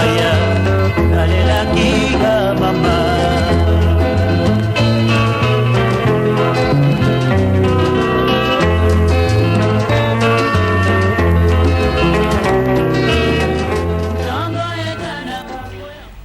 ya nalelaki ya mama.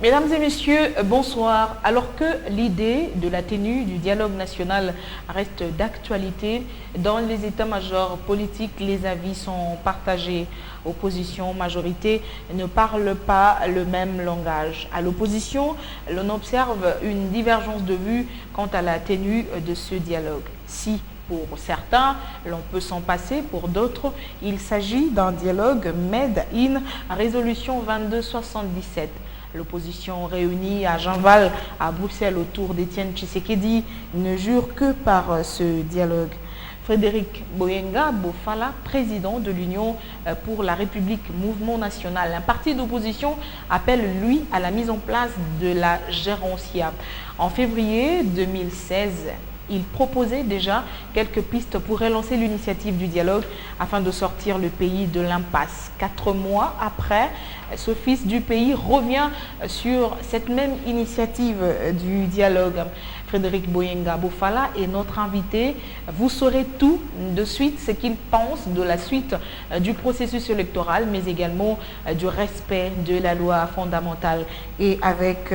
Mesdames et messieurs, bonsoir. Alors que l'idée de la tenue du dialogue national reste d'actualité, dans les états-majors politiques, les avis sont partagés. Opposition, majorité ne parlent pas le même langage. À l'opposition, l'on observe une divergence de vues quant à la tenue de ce dialogue. Si pour certains, l'on peut s'en passer, pour d'autres, il s'agit d'un dialogue made in résolution 2277. L'opposition réunie à Jean-Val, à Bruxelles, autour d'Étienne Tshisekedi, ne jure que par ce dialogue. Frédéric Boyenga Bofala, président de l'Union pour la République Mouvement National, un parti d'opposition, appelle lui à la mise en place de la gérancia. En février 2016, il proposait déjà quelques pistes pour relancer l'initiative du dialogue afin de sortir le pays de l'impasse. 4 mois après, ce fils du pays revient sur cette même initiative du dialogue. Frédéric Boyenga Bofala est notre invité. Vous saurez tout de suite ce qu'il pense de la suite du processus électoral, mais également du respect de la loi fondamentale. Et avec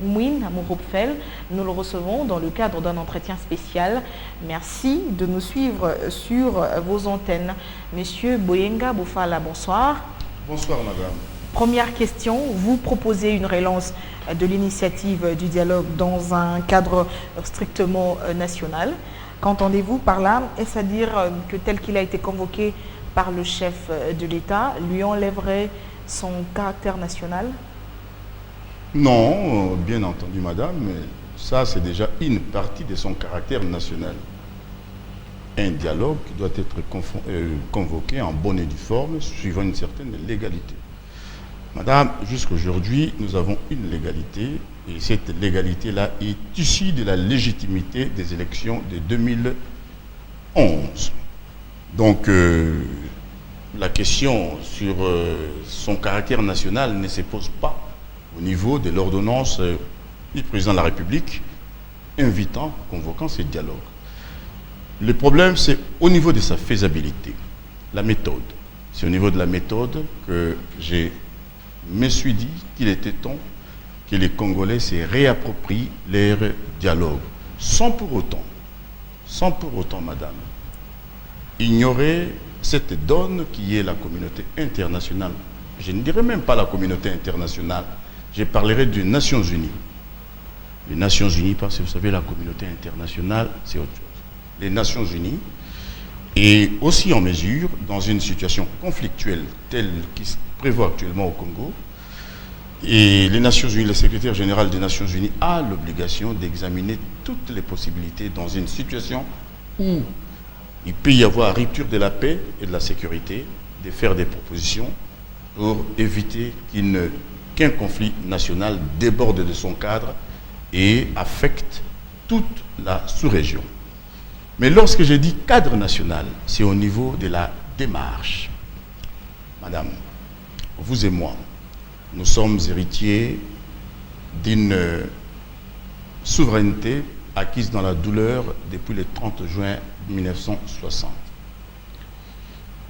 Mouine Mouroupfel, nous le recevons dans le cadre d'un entretien spécial. Merci de nous suivre sur vos antennes. Monsieur Boyenga Bofala, bonsoir. Bonsoir, madame. Première question, vous proposez une relance de l'initiative du dialogue dans un cadre strictement national. Qu'entendez-vous par là? Est-ce à dire que tel qu'il a été convoqué par le chef de l'État lui enlèverait son caractère national? Non, bien entendu, madame, mais ça, c'est déjà une partie de son caractère national. Un dialogue qui doit être convoqué en bonne et due forme, suivant une certaine légalité. Madame, jusqu'aujourd'hui, nous avons une légalité, et cette légalité-là est issue de la légitimité des élections de 2011. Donc, la question sur son caractère national ne se pose pas au niveau de l'ordonnance du président de la République invitant, convoquant ce dialogue. Le problème, c'est au niveau de sa faisabilité, la méthode. C'est au niveau de la méthode que je me suis dit qu'il était temps que les Congolais se réapproprient leur dialogue, sans pour autant, madame, ignorer cette donne qui est la communauté internationale. Je ne dirais même pas la communauté internationale, je parlerai des Nations Unies. Les Nations Unies, parce que vous savez, la communauté internationale, c'est autre chose. Les Nations Unies est aussi en mesure, dans une situation conflictuelle telle qui se prévoit actuellement au Congo, et les Nations Unies, le secrétaire général des Nations Unies a l'obligation d'examiner toutes les possibilités dans une situation où il peut y avoir rupture de la paix et de la sécurité, de faire des propositions pour éviter qu'un conflit national déborde de son cadre et affecte toute la sous-région. Mais lorsque je dis cadre national, c'est au niveau de la démarche. Madame, vous et moi, nous sommes héritiers d'une souveraineté acquise dans la douleur depuis le 30 juin 1960.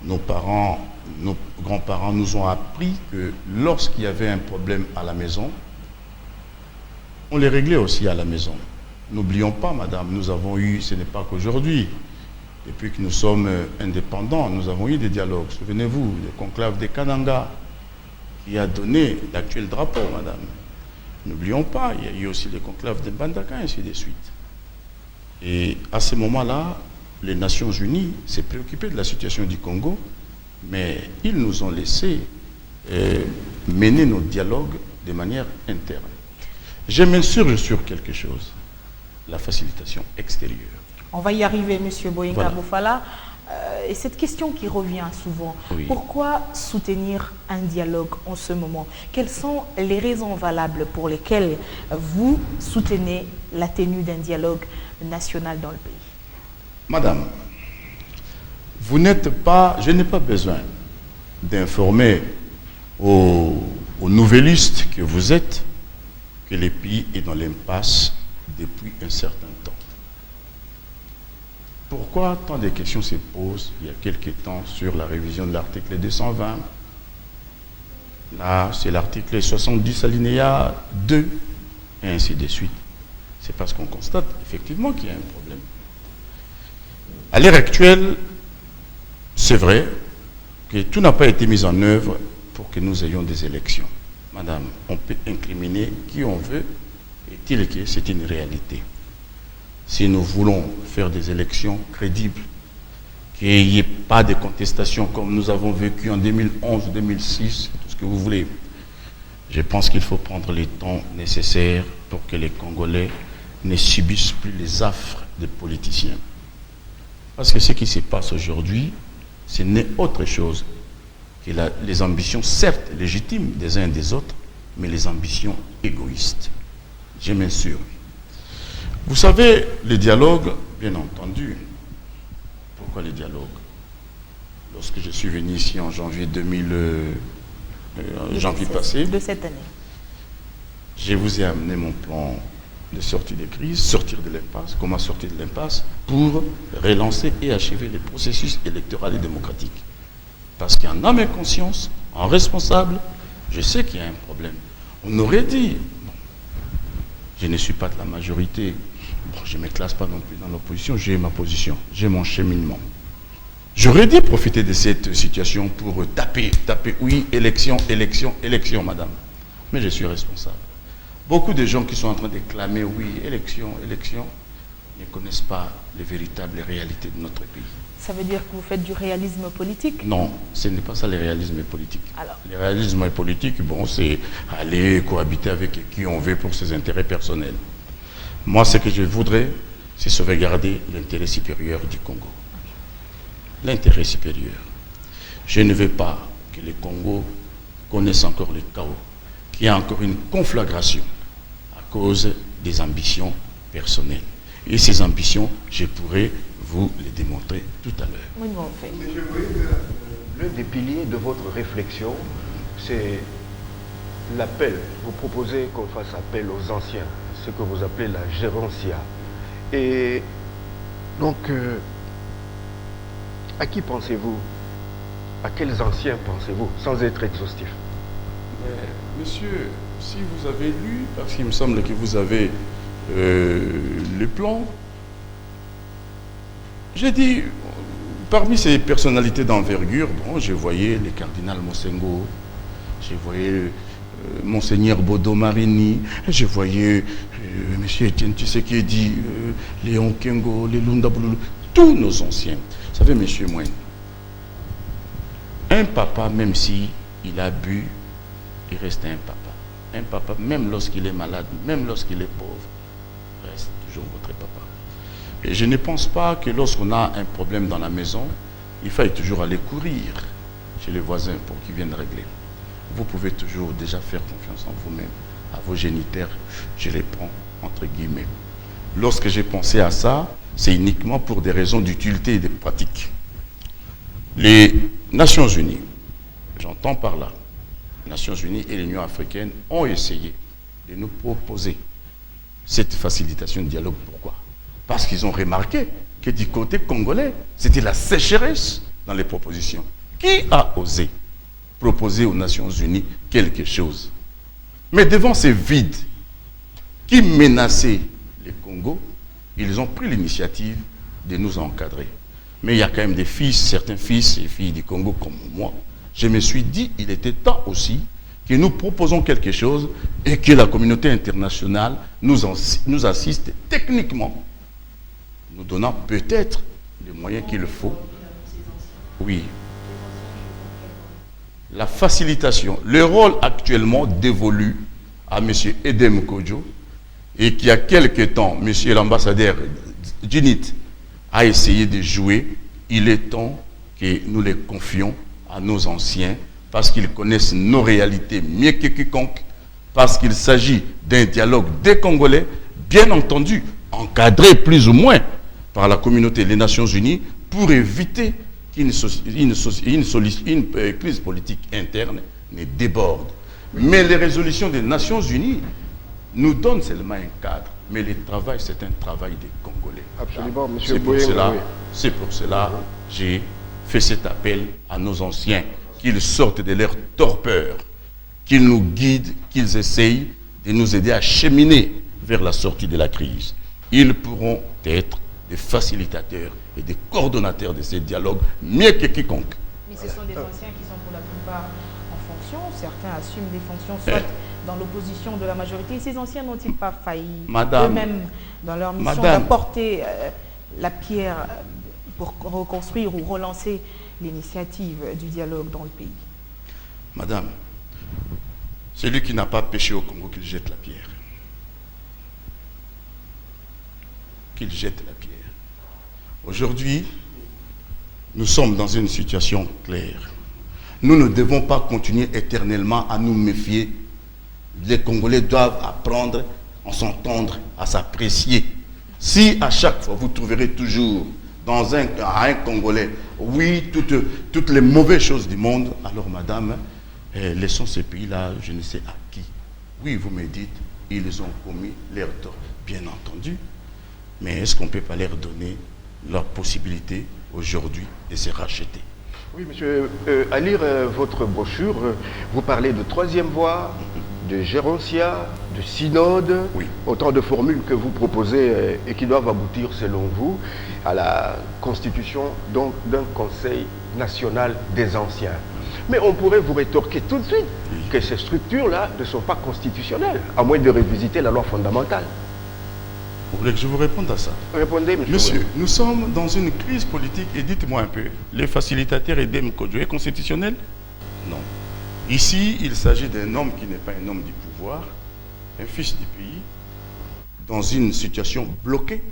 Nos parents, nos grands-parents nous ont appris que lorsqu'il y avait un problème à la maison, on les réglait aussi à la maison. N'oublions pas, madame, nous avons eu, ce n'est pas qu'aujourd'hui, depuis que nous sommes indépendants, nous avons eu des dialogues. Souvenez-vous, le conclave de Kananga, qui a donné l'actuel drapeau, madame. N'oublions pas, il y a eu aussi le conclave de Mbandaka, et ainsi de suite. Et à ce moment-là, les Nations Unies s'est préoccupées de la situation du Congo, mais ils nous ont laissé mener nos dialogues de manière interne. Je m'insurge sur quelque chose. La facilitation extérieure. On va y arriver, M. Boyenga Bofala. Et cette question qui revient souvent, oui. Pourquoi soutenir un dialogue en ce moment? Quelles sont les raisons valables pour lesquelles vous soutenez la tenue d'un dialogue national dans le pays? Madame, vous n'êtes pas, je n'ai pas besoin d'informer aux aux nouvellistes que vous êtes que le pays est dans l'impasse depuis un certain temps. Pourquoi tant de questions se posent il y a quelque temps sur la révision de l'article 220? Là, c'est l'article 70 alinéa 2, et ainsi de suite. C'est parce qu'on constate effectivement qu'il y a un problème. À l'heure actuelle, c'est vrai que tout n'a pas été mis en œuvre pour que nous ayons des élections. Madame, on peut incriminer qui on veut, est-il que c'est une réalité. Si nous voulons faire des élections crédibles, qu'il n'y ait pas de contestation comme nous avons vécu en 2011, 2006, tout ce que vous voulez, je pense qu'il faut prendre le temps nécessaire pour que les Congolais ne subissent plus les affres des politiciens. Parce que ce qui se passe aujourd'hui, ce n'est autre chose que les ambitions, certes légitimes des uns et des autres, mais les ambitions égoïstes. Je m'assure. Vous savez, le dialogue, bien entendu. Pourquoi le dialogue? Lorsque je suis venu ici en janvier janvier passé, de cette année, je vous ai amené mon plan de sortie de crise, sortir de l'impasse, comment sortir de l'impasse, pour relancer et achever le processus électoral et démocratique. Parce qu'en âme et conscience, en responsable, je sais qu'il y a un problème. On aurait dit, bon, je ne suis pas de la majorité, bon, je ne me classe pas non plus dans l'opposition, j'ai ma position, j'ai mon cheminement. J'aurais dû profiter de cette situation pour taper, oui, élection, madame. Mais je suis responsable. Beaucoup de gens qui sont en train de clamer, oui, élection, ne connaissent pas les véritables réalités de notre pays. Ça veut dire que vous faites du réalisme politique? Non, ce n'est pas ça le réalisme politique. Alors? Le réalisme politique, bon, c'est aller cohabiter avec qui on veut pour ses intérêts personnels. Moi, ce que je voudrais, c'est sauvegarder l'intérêt supérieur du Congo. L'intérêt supérieur. Je ne veux pas que le Congo connaisse encore le chaos, qu'il y ait encore une conflagration à cause des ambitions personnelles. Et ces ambitions, je pourrais vous les démontrer tout à l'heure. Oui, bon, fait. Mais je voudrais que l'un des piliers de votre réflexion, c'est l'appel. Vous proposez qu'on fasse appel aux anciens, ce que vous appelez la gérancia. Et donc, à qui pensez-vous? À quels anciens pensez-vous, sans être exhaustif? Monsieur, si vous avez lu, parce qu'il me semble que vous avez le plan, j'ai dit, parmi ces personnalités d'envergure, bon, je voyais le cardinal Mosengo, je voyais Monseigneur Bodo Marini, je voyais Monsieur Etienne Tshisekedi, Léon Kengo, Lelunda Boulou, tous nos anciens. Vous savez, Monsieur Moine, un papa, même si il a bu, il reste un papa. Un papa, même lorsqu'il est malade, même lorsqu'il est pauvre, reste toujours votre papa. Et je ne pense pas que lorsqu'on a un problème dans la maison, il faille toujours aller courir chez les voisins pour qu'ils viennent régler. Vous pouvez toujours déjà faire confiance en vous-même, à vos géniteurs, je les prends entre guillemets. Lorsque j'ai pensé à ça, c'est uniquement pour des raisons d'utilité et de pratique. Les Nations Unies, j'entends par là, les Nations Unies et l'Union africaine ont essayé de nous proposer cette facilitation de dialogue. Pourquoi? Parce qu'ils ont remarqué que du côté congolais, c'était la sécheresse dans les propositions. Qui a osé proposer aux Nations Unies quelque chose? Mais devant ces vides qui menaçaient le Congo, ils ont pris l'initiative de nous encadrer. Mais il y a quand même des fils, certains fils et filles du Congo comme moi. Je me suis dit, il était temps aussi que nous proposons quelque chose et que la communauté internationale nous assiste techniquement, nous donnant peut-être les moyens qu'il faut. Oui. La facilitation, le rôle actuellement dévolu à M. Edem Kodjo, et qui a quelque temps, M. l'ambassadeur Djinit a essayé de jouer, il est temps que nous les confions à nos anciens, parce qu'ils connaissent nos réalités mieux que quiconque, parce qu'il s'agit d'un dialogue des Congolais, bien entendu, encadré plus ou moins par la communauté des Nations Unies, pour éviter qu'une crise politique interne ne déborde. Mais les résolutions des Nations Unies nous donnent seulement un cadre. Mais le travail, c'est un travail des Congolais. Absolument, monsieur C'est pour Bouyeng, cela, oui. c'est pour cela que j'ai fait cet appel à nos anciens, qu'ils sortent de leur torpeur, qu'ils nous guident, qu'ils essayent de nous aider à cheminer vers la sortie de la crise. Ils pourront être des facilitateurs et des coordonnateurs de ces dialogues mieux que quiconque. Mais ce sont des anciens qui sont pour la plupart en fonction. Certains assument des fonctions, soit dans l'opposition de la majorité. Ces anciens n'ont-ils pas failli eux-mêmes dans leur mission d'apporter la pierre pour reconstruire ou relancer l'initiative du dialogue dans le pays? Madame, celui qui n'a pas péché au Congo, qu'il jette la pierre. Qu'il jette la pierre. Aujourd'hui, nous sommes dans une situation claire. Nous ne devons pas continuer éternellement à nous méfier. Les Congolais doivent apprendre à s'entendre, à s'apprécier. Si à chaque fois vous trouverez toujours à un Congolais, oui, toutes les mauvaises choses du monde, alors madame, laissons ces pays-là, je ne sais à qui. Oui, vous me dites, ils ont commis leur tort, bien entendu. Mais est-ce qu'on ne peut pas leur donner leur possibilité aujourd'hui de se racheter? Oui, monsieur, à lire votre brochure, vous parlez de troisième voie, de géroncia, de synode, oui. Autant de formules que vous proposez et qui doivent aboutir, selon vous, à la constitution donc d'un Conseil national des anciens. Mais on pourrait vous rétorquer tout de suite que ces structures-là ne sont pas constitutionnelles, à moins de revisiter la loi fondamentale. Vous voulez que je vous réponde à ça? Répondez, monsieur. Monsieur, nous sommes dans une crise politique et dites-moi un peu, les facilitateurs et des Kodjo est constitutionnel? Non. Ici, il s'agit d'un homme qui n'est pas un homme du pouvoir, un fils du pays, dans une situation bloquée.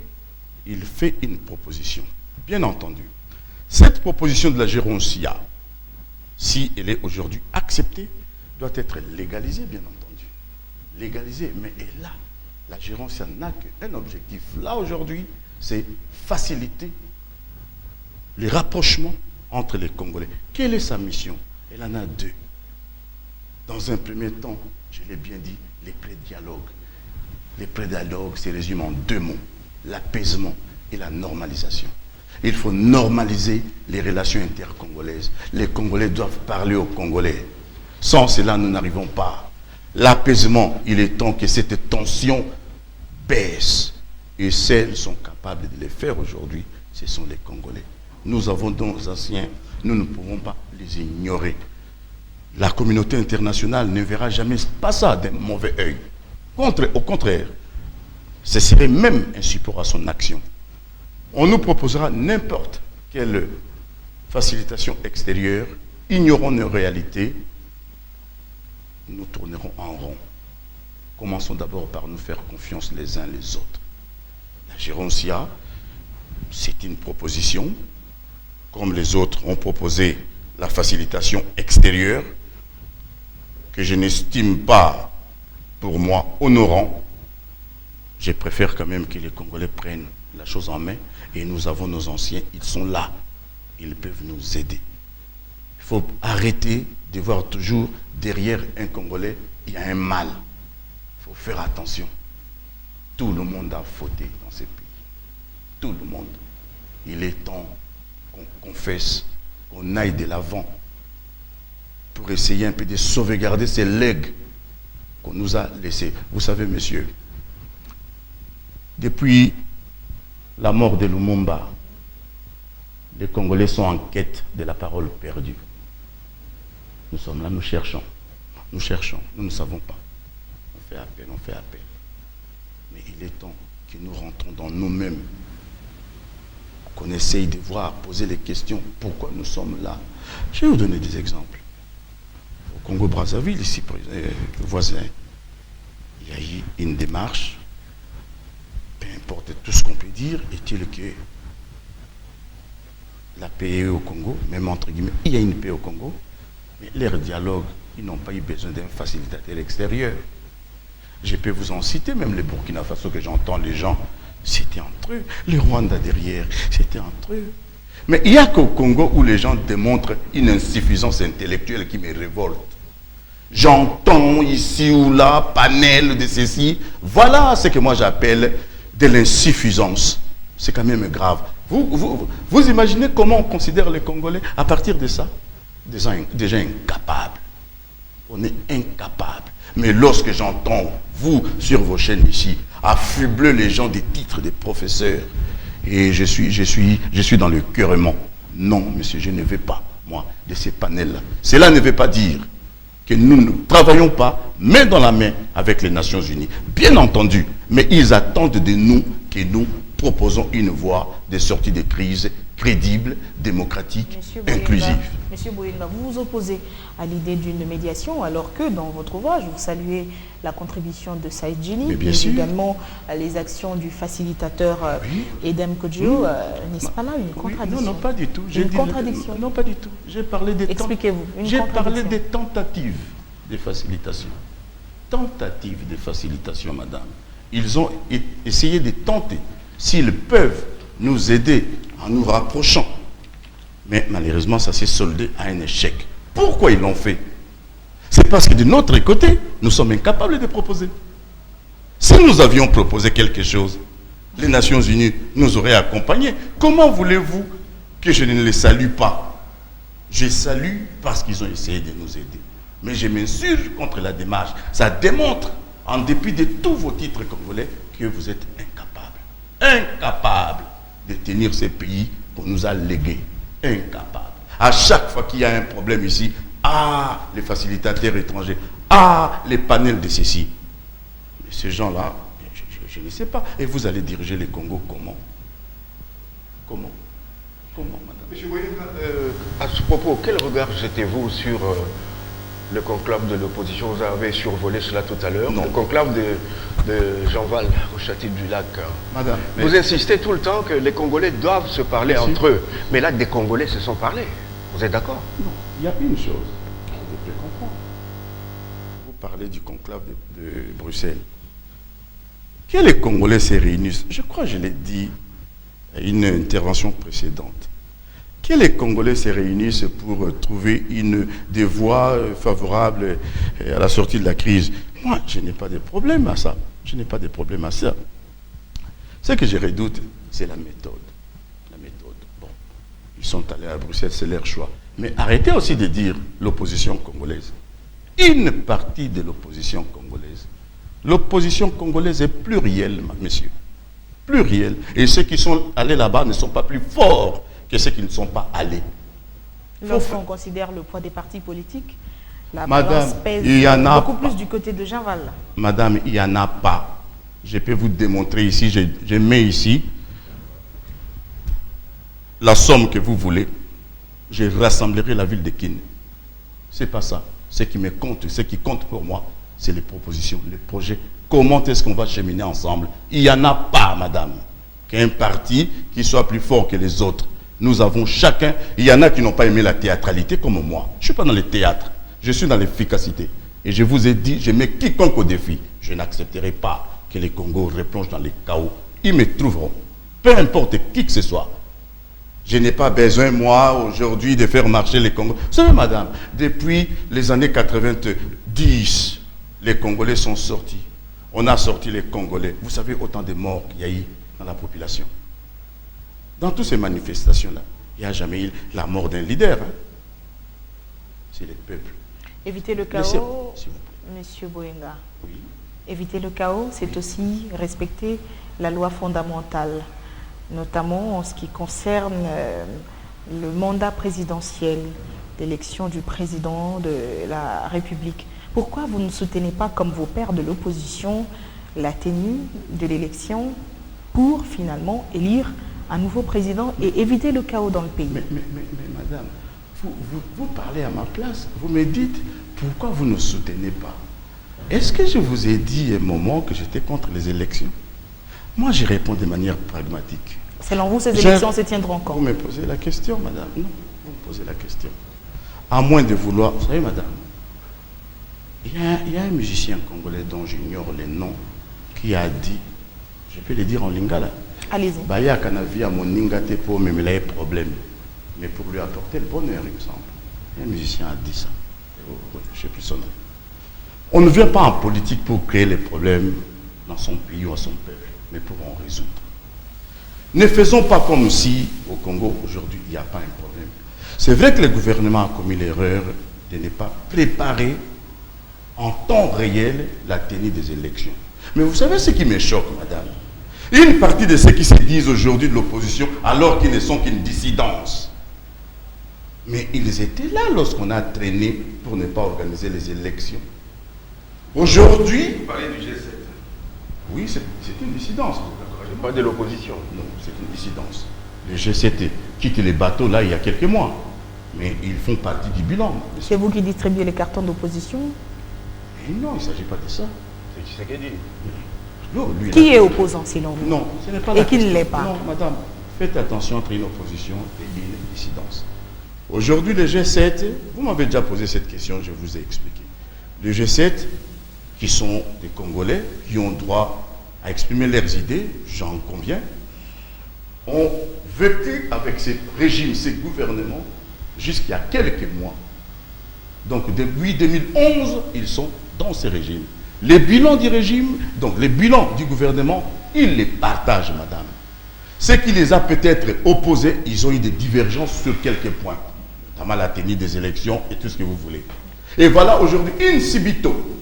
Il fait une proposition. Bien entendu, cette proposition de la géroncia, si elle est aujourd'hui acceptée, doit être légalisée, bien entendu. Légalisée, mais elle là. La géroncia n'a qu'un objectif. Là, aujourd'hui, c'est faciliter les rapprochements entre les Congolais. Quelle est sa mission? Elle en a deux. Dans un premier temps, je l'ai bien dit, les pré-dialogues. Les pré-dialogues se résument en deux mots, l'apaisement et la normalisation. Il faut normaliser les relations intercongolaises. Les Congolais doivent parler aux Congolais. Sans cela, nous n'arrivons pas. L'apaisement, il est temps que cette tension baisse. Et celles sont capables de le faire aujourd'hui, ce sont les Congolais. Nous avons nos anciens, nous ne pouvons pas les ignorer. La communauté internationale ne verra jamais pas ça d'un mauvais œil. Au contraire, ce serait même un support à son action. On nous proposera n'importe quelle facilitation extérieure, ignorons nos réalités, nous tournerons en rond. Commençons d'abord par nous faire confiance les uns les autres. La géroncia, c'est une proposition, comme les autres ont proposé la facilitation extérieure, que je n'estime pas, pour moi, honorant. Je préfère quand même que les Congolais prennent la chose en main, et nous avons nos anciens, ils sont là, ils peuvent nous aider. Il faut arrêter de voir toujours derrière un Congolais, il y a un mal. Il faut faire attention. Tout le monde a fauté dans ces pays. Tout le monde. Il est temps qu'on confesse, qu'on aille de l'avant pour essayer un peu de sauvegarder ces legs qu'on nous a laissés. Vous savez, monsieur, depuis la mort de Lumumba, les Congolais sont en quête de la parole perdue. Nous sommes là, nous cherchons, nous ne savons pas. On fait appel. Mais il est temps que nous rentrons dans nous-mêmes, qu'on essaye de voir, poser les questions, pourquoi nous sommes là. Je vais vous donner des exemples. Au Congo-Brazzaville, ici, voisin, il y a eu une démarche, peu importe tout ce qu'on peut dire, est-il que la paix est au Congo, même entre guillemets, il y a une paix au Congo, mais leur dialogue, ils n'ont pas eu besoin d'un facilitateur extérieur. Je peux vous en citer, même les Burkina Faso que j'entends, les gens, c'était entre eux. Les Rwandais derrière, c'était entre eux. Mais il n'y a qu'au Congo où les gens démontrent une insuffisance intellectuelle qui me révolte. J'entends ici ou là, panel de ceci. Voilà ce que moi j'appelle de l'insuffisance. C'est quand même grave. Vous imaginez comment on considère les Congolais à partir de ça? Des gens incapables. On est incapables. Mais lorsque j'entends, vous, sur vos chaînes ici, affubler les gens des titres de professeurs, et je suis dans le cœurement. Non, monsieur, je ne veux pas, moi, de ces panels-là. Cela ne veut pas dire que nous ne travaillons pas main dans la main avec les Nations Unies. Bien entendu, mais ils attendent de nous que nous proposons une voie de sortie de crise crédible, démocratique, inclusive. Monsieur Boyenga, vous vous opposez à l'idée d'une médiation alors que dans votre ouvrage, vous saluez la contribution de Saïd Djini et également les actions du facilitateur Edem Kodjo. N'est-ce pas là une contradiction? Non, pas du tout. Une contradiction? Non, pas du tout. J'ai parlé des Expliquez-vous. J'ai parlé des tentatives de facilitation. Tentatives de facilitation, madame. Ils ont essayé de tenter, s'ils peuvent nous aider en nous rapprochant. Mais malheureusement, ça s'est soldé à un échec. Pourquoi ils l'ont fait? C'est parce que de notre côté, nous sommes incapables de proposer. Si nous avions proposé quelque chose, les Nations Unies nous auraient accompagnés. Comment voulez-vous que je ne les salue pas? Je salue parce qu'ils ont essayé de nous aider. Mais je m'insurge contre la démarche. Ça démontre, en dépit de tous vos titres congolais, que vous êtes incapables. Incapables de tenir ces pays qu'on nous a légués. Incapables. À chaque fois qu'il y a un problème ici, les facilitateurs étrangers, les panels de ceci. Mais ces gens-là, je ne sais pas. Et vous allez diriger les Congo comment? Comment, madame? Monsieur Boyenga, à ce propos, quel regard jetez-vous sur le conclave de l'opposition? Vous avez survolé cela tout à l'heure. Le conclave de Jean Val au Château du Lac. Madame, vous insistez tout le temps que les Congolais doivent se parler entre eux. Mais là, des Congolais se sont parlés. Vous êtes d'accord? Non, il y a une chose que vous devez comprendre. Vous parlez du conclave de Bruxelles. Que les Congolais se réunissent, je crois que je l'ai dit à une intervention précédente, que les Congolais se réunissent pour trouver des voies favorables à la sortie de la crise. Moi, je n'ai pas de problème à ça. Je n'ai pas de problème à ça. Ce que je redoute, c'est la méthode. La méthode. Bon, ils sont allés à Bruxelles, c'est leur choix. Mais arrêtez aussi de dire l'opposition congolaise. Une partie de l'opposition congolaise. L'opposition congolaise est plurielle, messieurs. Plurielle. Et ceux qui sont allés là-bas ne sont pas plus forts que ceux qui ne sont pas allés. Lorsqu'on considère le poids des partis politiques, la balance pèse il y en a beaucoup plus du côté de Jean Val. Madame, il n'y en a pas. Je peux vous démontrer ici, je mets ici la somme que vous voulez. Je rassemblerai la ville de Kin. C'est pas ça. Ce qui me compte, ce qui compte pour moi, c'est les propositions, les projets. Comment est-ce qu'on va cheminer ensemble? Il n'y en a pas, madame, qu'un parti qui soit plus fort que les autres. Nous avons chacun, il y en a qui n'ont pas aimé la théâtralité comme moi. Je ne suis pas dans le théâtre, je suis dans l'efficacité. Et je vous ai dit, je mets quiconque au défi. Je n'accepterai pas que les Congos replongent dans les chaos. Ils me trouveront, peu importe qui que ce soit. Je n'ai pas besoin, moi, aujourd'hui, de faire marcher les Congolais. Vous savez, madame, depuis les années 90, les Congolais sont sortis. On a sorti les Congolais. Vous savez, autant de morts qu'il y a eu dans la population. Dans toutes ces manifestations-là, il n'y a jamais eu la mort d'un leader. Hein. C'est le peuple. Éviter le chaos, Monsieur Boyenga. Oui. Éviter le chaos, c'est aussi respecter la loi fondamentale, notamment en ce qui concerne le mandat présidentiel, l'élection du président de la République. Pourquoi vous ne soutenez pas, comme vos pairs de l'opposition, la tenue de l'élection pour finalement élire un nouveau président et éviter le chaos dans le pays? Mais madame, vous parlez à ma place. Vous me dites pourquoi vous ne soutenez pas. Est-ce que je vous ai dit un moment que j'étais contre les élections? Moi, je réponds de manière pragmatique. Selon vous, ces élections se tiendront quand? Vous me posez la question, madame. Non, vous me posez la question. À moins de vouloir... Vous savez, madame, il y a un musicien congolais dont j'ignore les noms qui a dit, je peux le dire en lingala, allez-y. Baya Kanavi a mon ningate pour me mêler problème, mais pour lui apporter le bonheur, il me semble. Un musicien a dit ça. Je ne sais plus son nom. On ne vient pas en politique pour créer les problèmes dans son pays ou à son peuple, mais pour en résoudre. Ne faisons pas comme si au Congo aujourd'hui il n'y a pas un problème. C'est vrai que le gouvernement a commis l'erreur de ne pas préparer en temps réel la tenue des élections. Mais vous savez ce qui me choque, madame? Une partie de ceux qui se disent aujourd'hui de l'opposition, alors qu'ils ne sont qu'une dissidence. Mais ils étaient là lorsqu'on a traîné pour ne pas organiser les élections. Aujourd'hui... Vous parlez du G7. Oui, c'est une dissidence. Pas de l'opposition. Non, c'est une dissidence. Le G7 quitte les bateaux là il y a quelques mois. Mais ils font partie du bilan. C'est vous qui distribuez les cartons d'opposition? Mais non, il ne s'agit pas de ça. C'est ce qu'elle dit. Non, lui, Qui est opposant selon vous? Non, ce n'est pas Et qui ne l'est pas? Non, madame, faites attention entre une opposition et une dissidence. Aujourd'hui, le G7, vous m'avez déjà posé cette question, je vous ai expliqué. Le G7, qui sont des Congolais, qui ont droit à exprimer leurs idées, j'en conviens, ont vécu avec ces régimes, ces gouvernements, jusqu'il y a quelques mois. Donc depuis 2011, ils sont dans ces régimes. Les bilans du régime, donc les bilans du gouvernement, ils les partagent, madame. Ce qui les a peut-être opposés, ils ont eu des divergences sur quelques points, notamment la tenue des élections et tout ce que vous voulez. Et voilà aujourd'hui, in subito.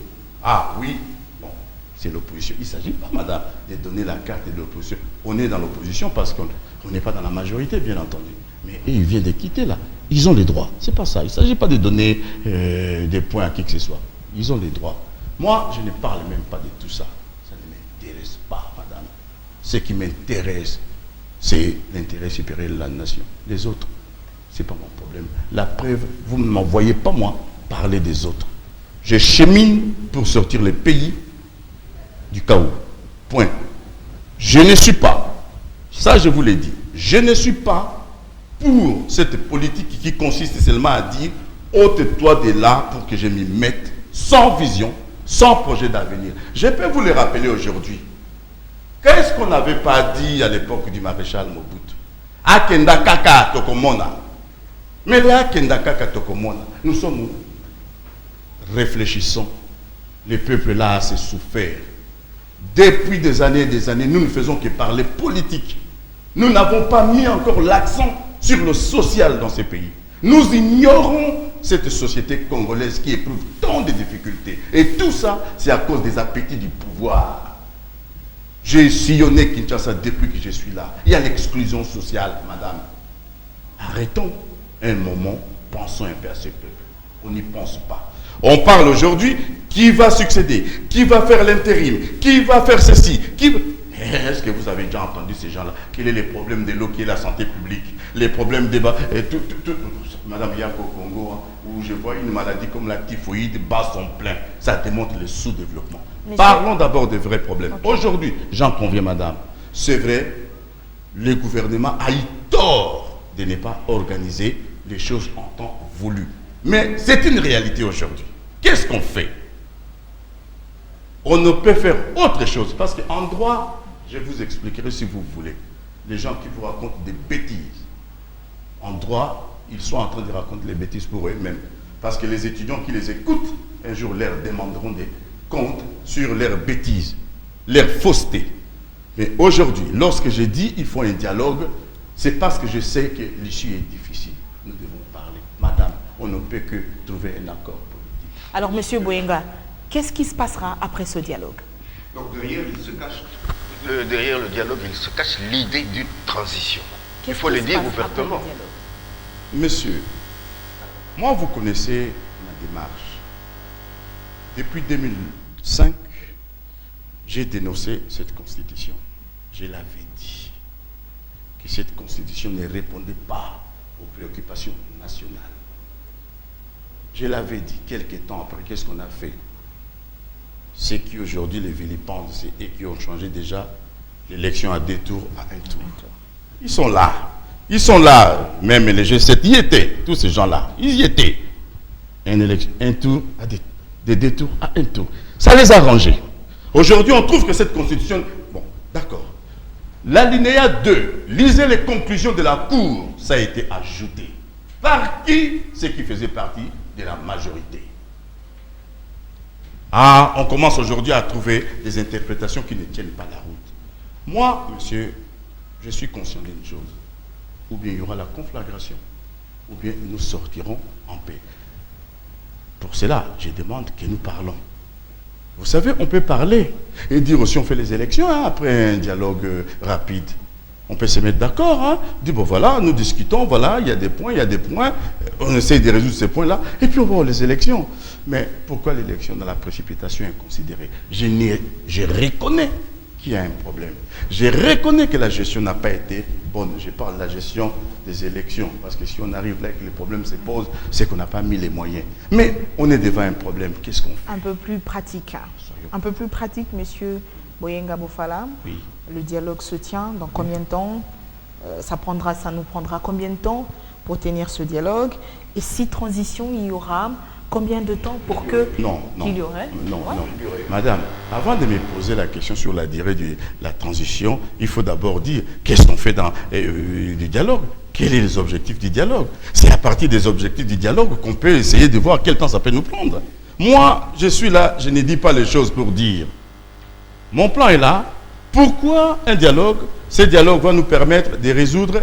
Ah oui, bon, c'est l'opposition. Il ne s'agit pas, madame, de donner la carte de l'opposition. On est dans l'opposition parce qu'on n'est pas dans la majorité, bien entendu. Mais ils viennent de quitter là. Ils ont les droits. C'est pas ça. Il ne s'agit pas de donner des points à qui que ce soit. Ils ont les droits. Moi, je ne parle même pas de tout ça. Ça ne m'intéresse pas, madame. Ce qui m'intéresse, c'est l'intérêt supérieur de la nation. Les autres, ce n'est pas mon problème. La preuve, vous ne m'envoyez pas, moi, parler des autres. Je chemine pour sortir le pays du chaos. Point. Je ne suis pas, ça je vous l'ai dit, je ne suis pas pour cette politique qui consiste seulement à dire ôte-toi de là pour que je m'y mette sans vision, sans projet d'avenir. Je peux vous le rappeler aujourd'hui. Qu'est-ce qu'on n'avait pas dit à l'époque du maréchal Mobutu? Akenda kaka tokomona. Mais le Akenda kaka tokomona, nous sommes où? Réfléchissons. Le peuple là a assez souffert. Depuis des années, nous ne faisons que parler politique. Nous n'avons pas mis encore l'accent sur le social dans ces pays. Nous ignorons cette société congolaise qui éprouve tant de difficultés. Et tout ça, c'est à cause des appétits du pouvoir. J'ai sillonné Kinshasa depuis que je suis là. Il y a l'exclusion sociale, madame. Arrêtons un moment, pensons un peu à ce peuple. On n'y pense pas. On parle aujourd'hui, qui va succéder, qui va faire l'intérim, qui va faire ceci, Est-ce que vous avez déjà entendu ces gens-là? Quel est le problème de l'eau, qui est la santé publique, les problèmes des bas, Madame Yako au Congo, hein, où je vois une maladie comme la typhoïde bat son plein. Ça démontre le sous-développement. Parlons d'abord des vrais problèmes. Okay. Aujourd'hui, j'en conviens, madame, c'est vrai, le gouvernement a eu tort de ne pas organiser les choses en temps voulu. Mais c'est une réalité aujourd'hui. Qu'est-ce qu'on fait? On ne peut faire autre chose. Parce qu'en droit, je vous expliquerai si vous voulez. Les gens qui vous racontent des bêtises. En droit, ils sont en train de raconter les bêtises pour eux-mêmes. Parce que les étudiants qui les écoutent, un jour leur demanderont des comptes sur leurs bêtises, leurs faussetés. Mais aujourd'hui, lorsque je dis qu'il faut un dialogue, c'est parce que je sais que l'issue est difficile. Nous devons parler. Madame, on ne peut que trouver un accord politique. Alors, M. Boyenga, qu'est-ce qui se passera après ce dialogue? Donc derrière le dialogue, il se cache l'idée d'une transition. Il faut le dire ouvertement. Monsieur, moi vous connaissez ma démarche. Depuis 2005, j'ai dénoncé cette constitution. Je l'avais dit que cette constitution ne répondait pas aux préoccupations nationales. Je l'avais dit quelques temps après. Qu'est-ce qu'on a fait? Ceux qui aujourd'hui les vilipendent et qui ont changé déjà l'élection à 2 tours à 1 tour. Ils sont là. Ils sont là. Même les G7 y étaient. Tous ces gens-là, ils y étaient. Un tour à des 2 tours à 1 tour. Ça les a arrangés. Aujourd'hui, on trouve que cette constitution... Bon, d'accord. L'alinéa 2, lisez les conclusions de la Cour, ça a été ajouté. Par qui? Ceux qui faisaient partie de la majorité. Ah, on commence aujourd'hui à trouver des interprétations qui ne tiennent pas la route. Moi, monsieur, je suis conscient d'une chose. Ou bien il y aura la conflagration, ou bien nous sortirons en paix. Pour cela, je demande que nous parlons. Vous savez, on peut parler et dire aussi on fait les élections après un dialogue rapide. On peut se mettre d'accord, dire bon voilà, nous discutons, voilà, il y a des points, on essaye de résoudre ces points-là, et puis on va aux élections. Mais pourquoi l'élection dans la précipitation inconsidérée? Je reconnais qu'il y a un problème. Je reconnais que la gestion n'a pas été bonne. Je parle de la gestion des élections, parce que si on arrive là et que les problèmes se posent, c'est qu'on n'a pas mis les moyens. Mais on est devant un problème, qu'est-ce qu'on fait? Un peu plus pratique. Un peu plus pratique, monsieur Boyenga Bofala. Oui. Le dialogue se tient dans combien de temps? Ça nous prendra combien de temps pour tenir ce dialogue? Et si transition il y aura, combien de temps pour que qu'il y aurait? Non. Madame, avant de me poser la question sur la durée de la transition, il faut d'abord dire qu'est-ce qu'on fait dans du dialogue? Quels sont les objectifs du dialogue? C'est à partir des objectifs du dialogue qu'on peut essayer de voir quel temps ça peut nous prendre. Moi, je suis là, je ne dis pas les choses pour dire. Mon plan est là. Pourquoi un dialogue? Ce dialogue va nous permettre de résoudre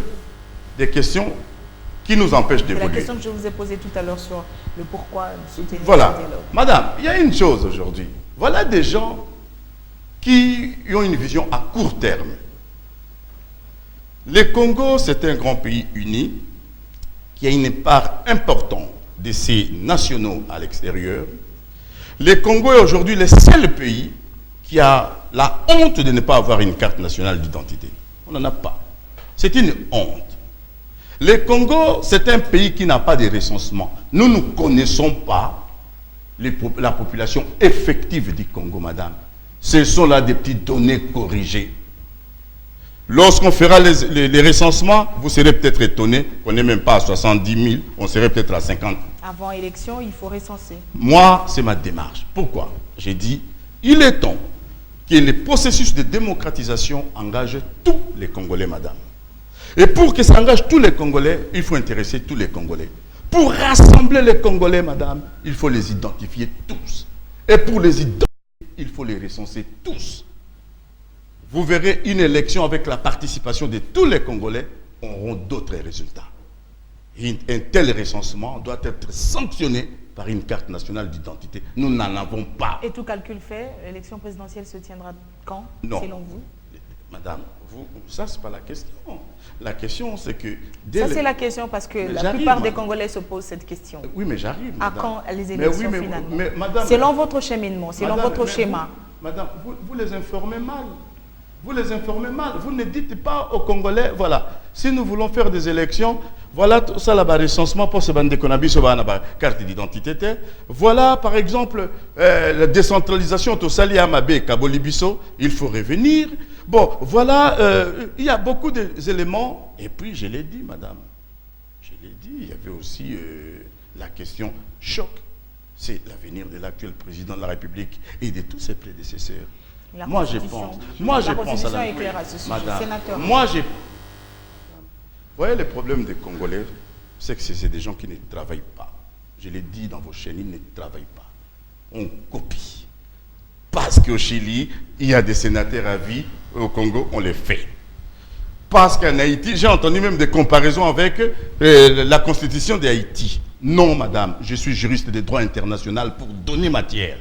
des questions qui nous empêchent d'évoluer. C'est la question que je vous ai posée tout à l'heure sur le pourquoi soutenir ce Voilà. dialogue. Madame, il y a une chose aujourd'hui. Voilà des gens qui ont une vision à court terme. Le Congo, c'est un grand pays uni qui a une part importante de ses nationaux à l'extérieur. Le Congo est aujourd'hui le seul pays qui a la honte de ne pas avoir une carte nationale d'identité. On n'en a pas. C'est une honte. Le Congo, c'est un pays qui n'a pas de recensement. Nous ne connaissons pas la population effective du Congo, madame. Ce sont là des petites données corrigées. Lorsqu'on fera les recensements, vous serez peut-être étonné qu'on n'est même pas à 70 000, on serait peut-être à 50 000. Avant élection, il faut recenser. Moi, c'est ma démarche. Pourquoi? J'ai dit, il est temps que le processus de démocratisation engage tous les Congolais, madame. Et pour que ça engage tous les Congolais, il faut intéresser tous les Congolais. Pour rassembler les Congolais, madame, il faut les identifier tous. Et pour les identifier, il faut les recenser tous. Vous verrez une élection avec la participation de tous les Congolais, auront d'autres résultats. Et un tel recensement doit être sanctionné par une carte nationale d'identité. Nous n'en avons pas. Et tout calcul fait, l'élection présidentielle se tiendra quand, selon vous? Madame, ça, c'est pas la question. La question, c'est que... Ça, c'est la question parce que la plupart des Congolais se posent cette question. Oui, mais j'arrive, madame. À quand les élections, finalement? Madame, selon votre cheminement, selon votre schéma. Madame, vous les informez mal. Vous les informez mal. Vous ne dites pas aux Congolais, voilà, si nous voulons faire des élections, voilà tout ça là-bas, recensement pour ce bande cannabis, sur la carte d'identité. Voilà, par exemple, la décentralisation, tout ça, Liamabe, Kabolibiso, il faut revenir. Bon, voilà, il y a beaucoup d'éléments. Et puis, je l'ai dit, madame, je l'ai dit, il y avait aussi la question choc. C'est l'avenir de l'actuel président de la République et de tous ses prédécesseurs. Moi, je pense à la... Madame, moi, vous voyez, le problème des Congolais, c'est que c'est des gens qui ne travaillent pas. Je l'ai dit dans vos chaînes, ils ne travaillent pas. On copie. Parce qu'au Chili, il y a des sénateurs à vie, au Congo, on les fait. Parce qu'en Haïti, j'ai entendu même des comparaisons avec la constitution d'Haïti. Non, madame, je suis juriste de droit international pour donner matière.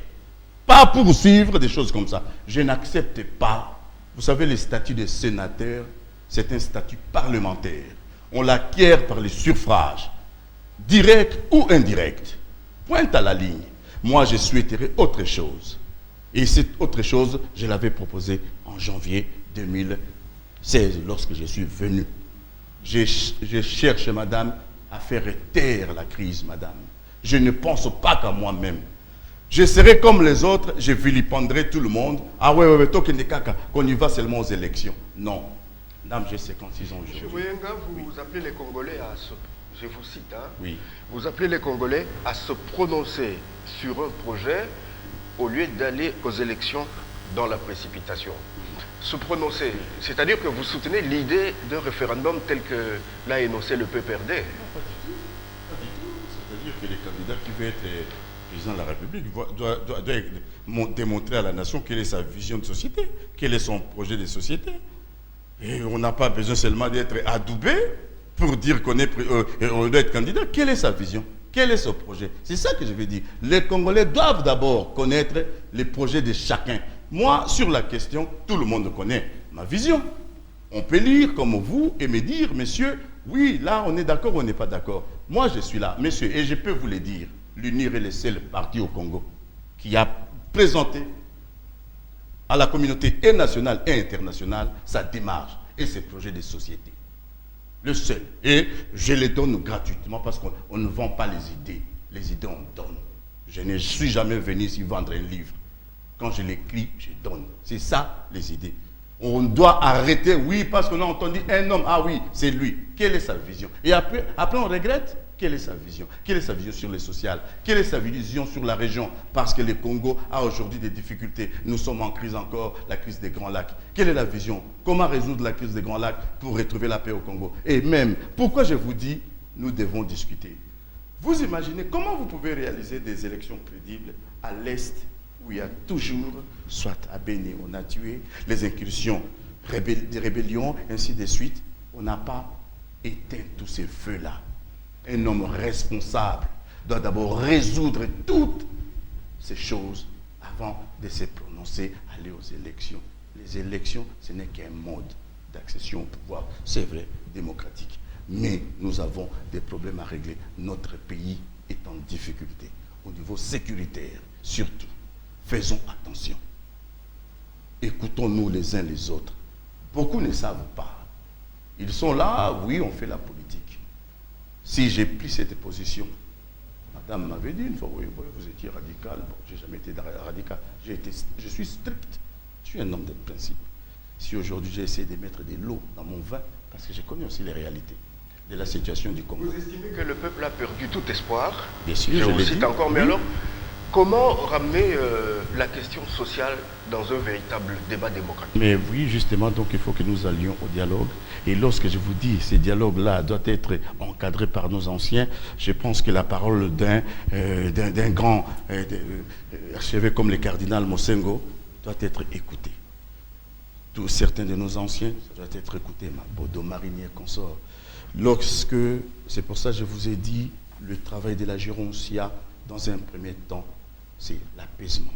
Pas poursuivre des choses comme ça. Je n'accepte pas. Vous savez, le statut de sénateur, c'est un statut parlementaire. On l'acquiert par les suffrages, direct ou indirect. Pointe à la ligne. Moi, je souhaiterais autre chose. Et cette autre chose, je l'avais proposée en janvier 2016, lorsque je suis venu. Je cherche, madame, à faire taire la crise, madame. Je ne pense pas qu'à moi-même. Je serai comme les autres, je vilipendrai tout le monde. Ah ouais, qu'on y va seulement aux élections. Non. Madame, j'ai 56 ans aujourd'hui. M. Boyenga, vous appelez les Congolais à se... Je vous cite, hein. Oui. Vous appelez les Congolais à se prononcer sur un projet au lieu d'aller aux élections dans la précipitation. Se prononcer, c'est-à-dire que vous soutenez l'idée d'un référendum tel que l'a énoncé le PPRD. Non, pas du tout. Pas du tout. C'est-à-dire que les candidats qui veulent être président de la République doit démontrer à la nation quelle est sa vision de société, quel est son projet de société. Et on n'a pas besoin seulement d'être adoubé pour dire qu'on on doit être candidat. Quelle est sa vision? Quel est son projet? C'est ça que je veux dire. Les Congolais doivent d'abord connaître les projets de chacun. Moi, sur la question, tout le monde connaît ma vision. On peut lire comme vous et me dire, monsieur, oui, là, on est d'accord ou on n'est pas d'accord. Moi, je suis là, monsieur, et je peux vous le dire, l'UNIR est le seul parti au Congo qui a présenté à la communauté et nationale et internationale sa démarche et ses projets de société. Le seul. Et je les donne gratuitement parce qu'on ne vend pas les idées. Les idées, on donne. Je ne suis jamais venu ici vendre un livre. Quand je l'écris, je donne. C'est ça, les idées. On doit arrêter, oui, parce qu'on a entendu un homme, ah oui, c'est lui. Quelle est sa vision? Et après on regrette. Quelle est sa vision? Quelle est sa vision sur le social? Quelle est sa vision sur la région? Parce que le Congo a aujourd'hui des difficultés. Nous sommes en crise encore, la crise des Grands Lacs. Quelle est la vision? Comment résoudre la crise des Grands Lacs pour retrouver la paix au Congo? Et même, pourquoi je vous dis, nous devons discuter. Vous imaginez comment vous pouvez réaliser des élections crédibles à l'Est où il y a toujours, soit à Béni, on a tué, les incursions, des rébellions, ainsi de suite. On n'a pas éteint tous ces feux-là. Un homme responsable doit d'abord résoudre toutes ces choses avant de se prononcer, aller aux élections. Les élections, ce n'est qu'un mode d'accession au pouvoir, c'est vrai, démocratique. Mais nous avons des problèmes à régler. Notre pays est en difficulté au niveau sécuritaire, surtout. Faisons attention. Écoutons-nous les uns les autres. Beaucoup ne savent pas. Ils sont là, oui, on fait la politique. Si j'ai pris cette position, madame m'avait dit une fois, oui, vous étiez radical. Bon, je n'ai jamais été radical. Je suis strict. Je suis un homme de principe. Si aujourd'hui j'ai essayé de mettre de l'eau dans mon vin, parce que je connais aussi les réalités de la situation du Congo. Vous estimez que le peuple a perdu tout espoir? Bien sûr, je je vous l'ai cite dit. encore, mais Oui. alors, comment ramener la question sociale dans un véritable débat démocratique? Mais oui, justement, donc il faut que nous allions au dialogue. Et lorsque je vous dis, ces dialogues-là doivent être encadrés par nos anciens, je pense que la parole d'un grand archevêque comme le cardinal Mosengo doit être écoutée. Tous certains de nos anciens, ça doit être écouté, Mabodo, Marinier, consort. Lorsque, c'est pour ça que je vous ai dit, le travail de la Géroncia, dans un premier temps, c'est l'apaisement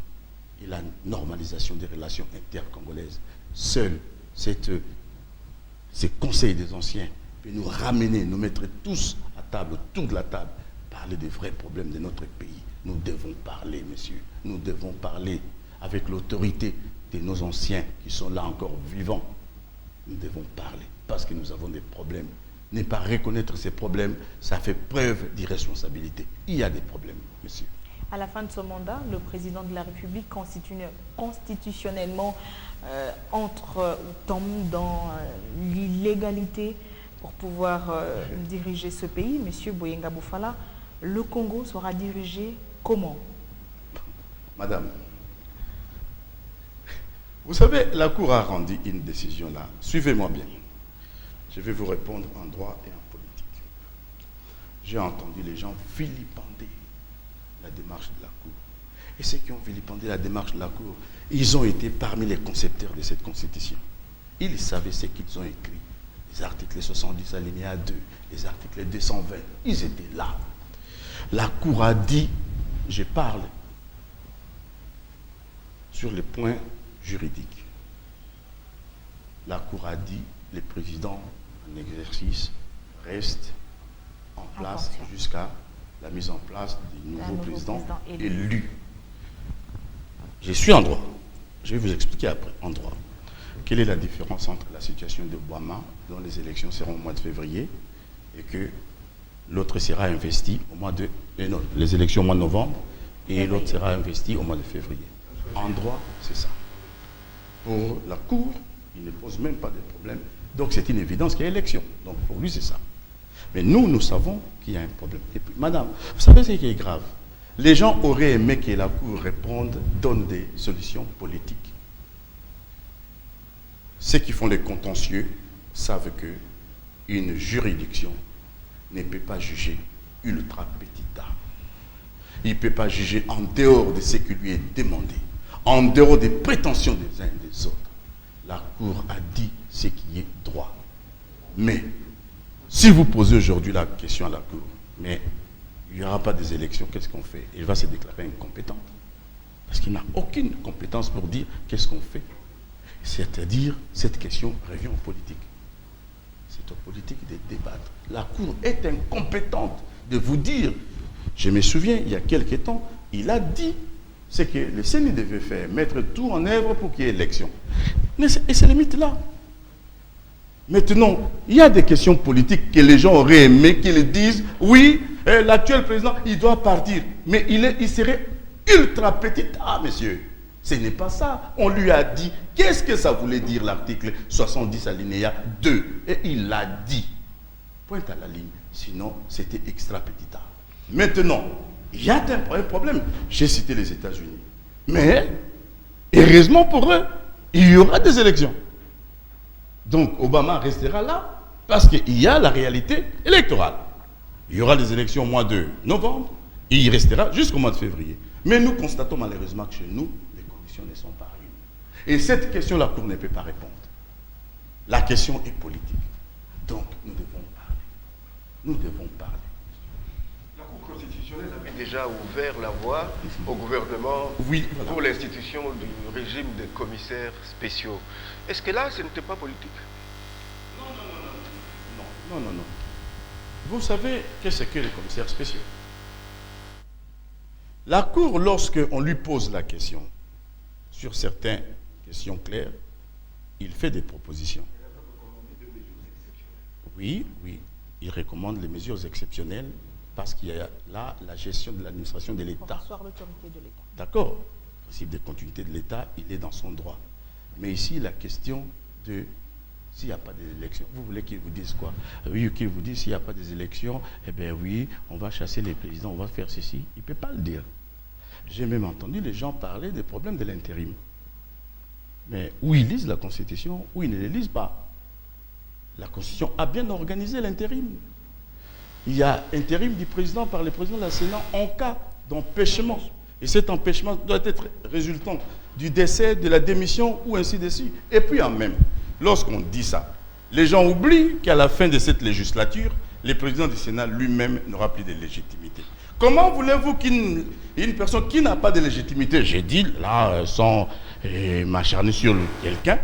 et la normalisation des relations intercongolaises. Seul ces conseils des anciens peuvent nous ramener, nous mettre tous à table, autour de la table, parler des vrais problèmes de notre pays. Nous devons parler, messieurs. Nous devons parler avec l'autorité de nos anciens qui sont là encore vivants. Nous devons parler parce que nous avons des problèmes. Ne pas reconnaître ces problèmes, ça fait preuve d'irresponsabilité. Il y a des problèmes, monsieur. À la fin de ce mandat, le président de la République constitutionnellement tombe dans l'illégalité pour pouvoir diriger ce pays. Monsieur Boyenga Bofala, le Congo sera dirigé comment? Madame, vous savez, la Cour a rendu une décision là. Suivez-moi bien. Je vais vous répondre en droit et en politique. J'ai entendu les gens vilipender la démarche de la Cour. Et ceux qui ont vilipendé la démarche de la Cour, ils ont été parmi les concepteurs de cette Constitution. Ils savaient ce qu'ils ont écrit. Les articles 70 alinéa 2, les articles 220, ils étaient là. La Cour a dit, je parle sur les points juridiques. La Cour a dit, le président en exercice reste en place jusqu'à la mise en place du nouveau président élu. Je suis en droit. Je vais vous expliquer après, en droit. Quelle est la différence entre la situation de Bouama, dont les élections seront au mois de février, et que l'autre sera investi au mois de... non, les élections au mois de novembre, et l'autre sera investi au mois de février. En droit, c'est ça. Pour la Cour, il ne pose même pas de problème. Donc c'est une évidence qu'il y a élection. Donc pour lui, c'est ça. Mais nous savons qu'il y a un problème. Et puis, madame, vous savez ce qui est grave? Les gens auraient aimé que la Cour réponde, donne des solutions politiques. Ceux qui font les contentieux savent qu'une juridiction ne peut pas juger ultra petit a. Il ne peut pas juger en dehors de ce qui lui est demandé, en dehors des prétentions des uns et des autres. La Cour a dit ce qui est droit. Mais, si vous posez aujourd'hui la question à la Cour, mais il n'y aura pas des élections, qu'est-ce qu'on fait? Il va se déclarer incompétent. Parce qu'il n'a aucune compétence pour dire qu'est-ce qu'on fait. C'est-à-dire, cette question revient aux politiques. C'est aux politiques de débattre. La Cour est incompétente de vous dire. Je me souviens, il y a quelques temps, il a dit ce que le CENI devait faire, mettre tout en œuvre pour qu'il y ait élection. Et c'est limite là. Maintenant, il y a des questions politiques que les gens auraient aimé qu'ils disent, oui, l'actuel président, il doit partir. Mais il serait ultra petit. Ah, monsieur, ce n'est pas ça. On lui a dit, qu'est-ce que ça voulait dire l'article 70 alinéa 2? Et il l'a dit. Pointe à la ligne. Sinon, c'était extra petit A. Maintenant, il y a un problème. J'ai cité les États-Unis. Mais, heureusement pour eux, il y aura des élections. Donc, Obama restera là parce qu'il y a la réalité électorale. Il y aura des élections au mois de novembre et il restera jusqu'au mois de février. Mais nous constatons malheureusement que chez nous, les conditions ne sont pas réunies. Et cette question, la Cour ne peut pas répondre. La question est politique. Donc, nous devons parler. Nous devons parler. La Cour constitutionnelle avait déjà ouvert la voie au gouvernement pour l'institution du régime des commissaires spéciaux. Est-ce que là, ce n'était pas politique? Non. Vous savez qu'est-ce que les commissaires spéciaux? La Cour, lorsqu'on lui pose la question sur certaines questions claires, il fait des propositions. Oui, il recommande les mesures exceptionnelles parce qu'il y a là la gestion de l'administration de l'État. Pour asseoir l'autorité de l'État. D'accord. Le principe de continuité de l'État, il est dans son droit. Mais ici, la question de s'il n'y a pas d'élection, vous voulez qu'ils vous disent quoi? Oui, qu'ils vous disent s'il n'y a pas des élections, eh bien oui, on va chasser les présidents, on va faire ceci. Il ne peut pas le dire. J'ai même entendu les gens parler des problèmes de l'intérim. Mais où ils lisent la Constitution, ou ils ne les lisent pas. La Constitution a bien organisé l'intérim. Il y a intérim du président par le président de la Sénat en cas d'empêchement. Et cet empêchement doit être résultant du décès, de la démission ou ainsi de suite. Et puis en même, lorsqu'on dit ça, les gens oublient qu'à la fin de cette législature, le président du Sénat lui-même n'aura plus de légitimité. Comment voulez-vous qu'une personne qui n'a pas de légitimité, j'ai dit là, sans m'acharner sur quelqu'un,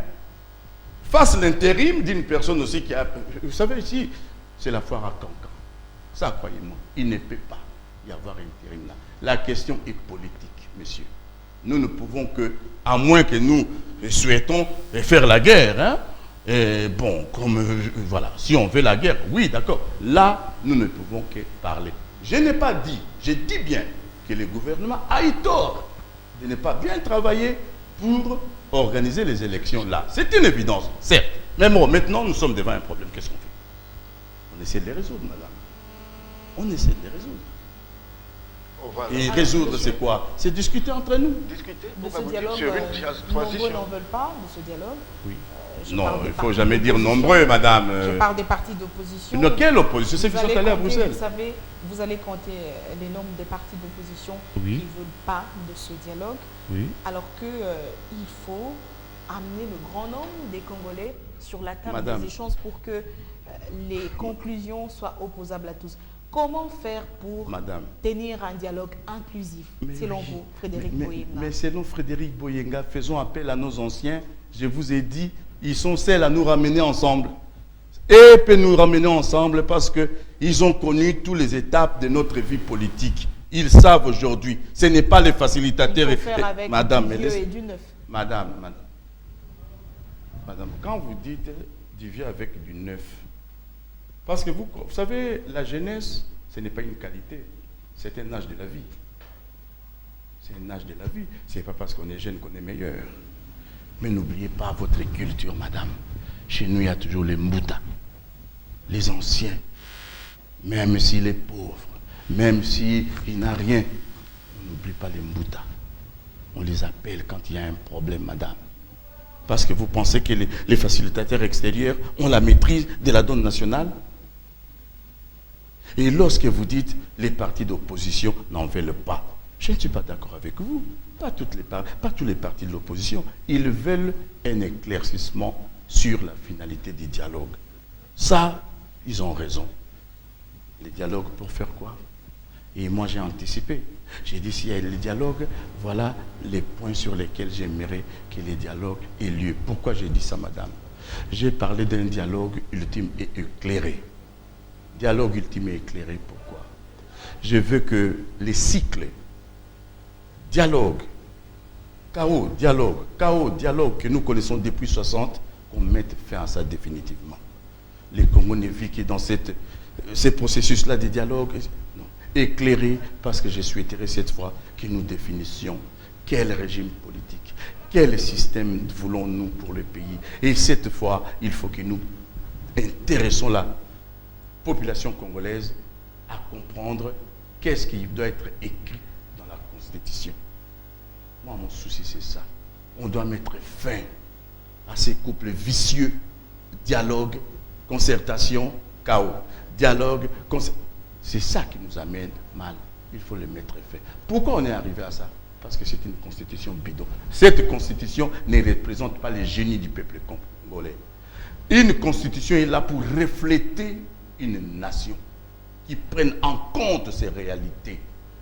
fasse l'intérim d'une personne aussi qui a... Vous savez, ici, c'est la foire à Cancan. Ça, croyez-moi, il ne peut pas y avoir intérim là. La question est politique, monsieur. Nous ne pouvons que, à moins que nous souhaitons faire la guerre, hein, et bon, comme, voilà, si on veut la guerre, oui, d'accord. Là, nous ne pouvons que parler. Je n'ai pas dit, je dis bien que le gouvernement a eu tort de ne pas bien travailler pour organiser les élections là. C'est une évidence, certes. Mais bon, maintenant, nous sommes devant un problème. Qu'est-ce qu'on fait? On essaie de les résoudre, madame. On essaie de les résoudre. Et résoudre, c'est quoi? C'est discuter entre nous. Discuter de ce dialogue, nombreux n'en veulent pas, de ce dialogue. Oui. Non, il ne faut jamais dire nombreux, madame. Je parle des partis d'opposition. De quelle opposition? C'est qu'ils sont allés à Bruxelles. Vous savez, vous allez compter les nombres des partis d'opposition qui ne veulent pas de ce dialogue. Oui. Alors qu'il faut amener le grand nombre des Congolais sur la table des échanges pour que les conclusions soient opposables à tous. Comment faire pour tenir un dialogue inclusif, selon vous, Frédéric Boyenga? Mais selon Frédéric Boyenga, faisons appel à nos anciens. Je vous ai dit, ils sont celles à nous ramener ensemble. Et peuvent nous ramener ensemble parce qu'ils ont connu toutes les étapes de notre vie politique. Ils savent aujourd'hui. Ce n'est pas les facilitateurs. Il faut faire avec du vieux et du neuf. Madame, quand vous dites du vieux avec du neuf, parce que vous savez, la jeunesse, ce n'est pas une qualité, c'est un âge de la vie. C'est un âge de la vie. Ce n'est pas parce qu'on est jeune qu'on est meilleur. Mais n'oubliez pas votre culture, madame. Chez nous, il y a toujours les Mbouta, les anciens. Même s'il est pauvre, même s'il n'a rien, on n'oublie pas les Mbouta. On les appelle quand il y a un problème, madame. Parce que vous pensez que les facilitateurs extérieurs ont la maîtrise de la donne nationale? Et lorsque vous dites les partis d'opposition n'en veulent pas, je ne suis pas d'accord avec vous. Pas tous les partis de l'opposition. Ils veulent un éclaircissement sur la finalité des dialogues. Ça, ils ont raison. Les dialogues pour faire quoi? Et moi, j'ai anticipé. J'ai dit, s'il y a les dialogues, voilà les points sur lesquels j'aimerais que les dialogues aient lieu. Pourquoi j'ai dit ça, madame? J'ai parlé d'un dialogue ultime et éclairé. Dialogue ultime et éclairé, pourquoi? Je veux que les cycles, dialogue, chaos, dialogue que nous connaissons depuis 60, qu'on mette fin à ça définitivement. Les Congolais ne vivent que dans ces processus-là de dialogue. Non. Éclairé, parce que je souhaiterais cette fois que nous définissions quel régime politique, quel système voulons-nous pour le pays. Et cette fois, il faut que nous intéressons la population congolaise à comprendre qu'est-ce qui doit être écrit dans la Constitution. Moi, mon souci, c'est ça. On doit mettre fin à ces couples vicieux. Dialogue, concertation, chaos. Dialogue, c'est ça qui nous amène mal. Il faut le mettre fin. Pourquoi on est arrivé à ça? Parce que c'est une constitution bidon. Cette constitution ne représente pas les génies du peuple congolais. Une constitution est là pour refléter une nation qui prenne en compte ces réalités.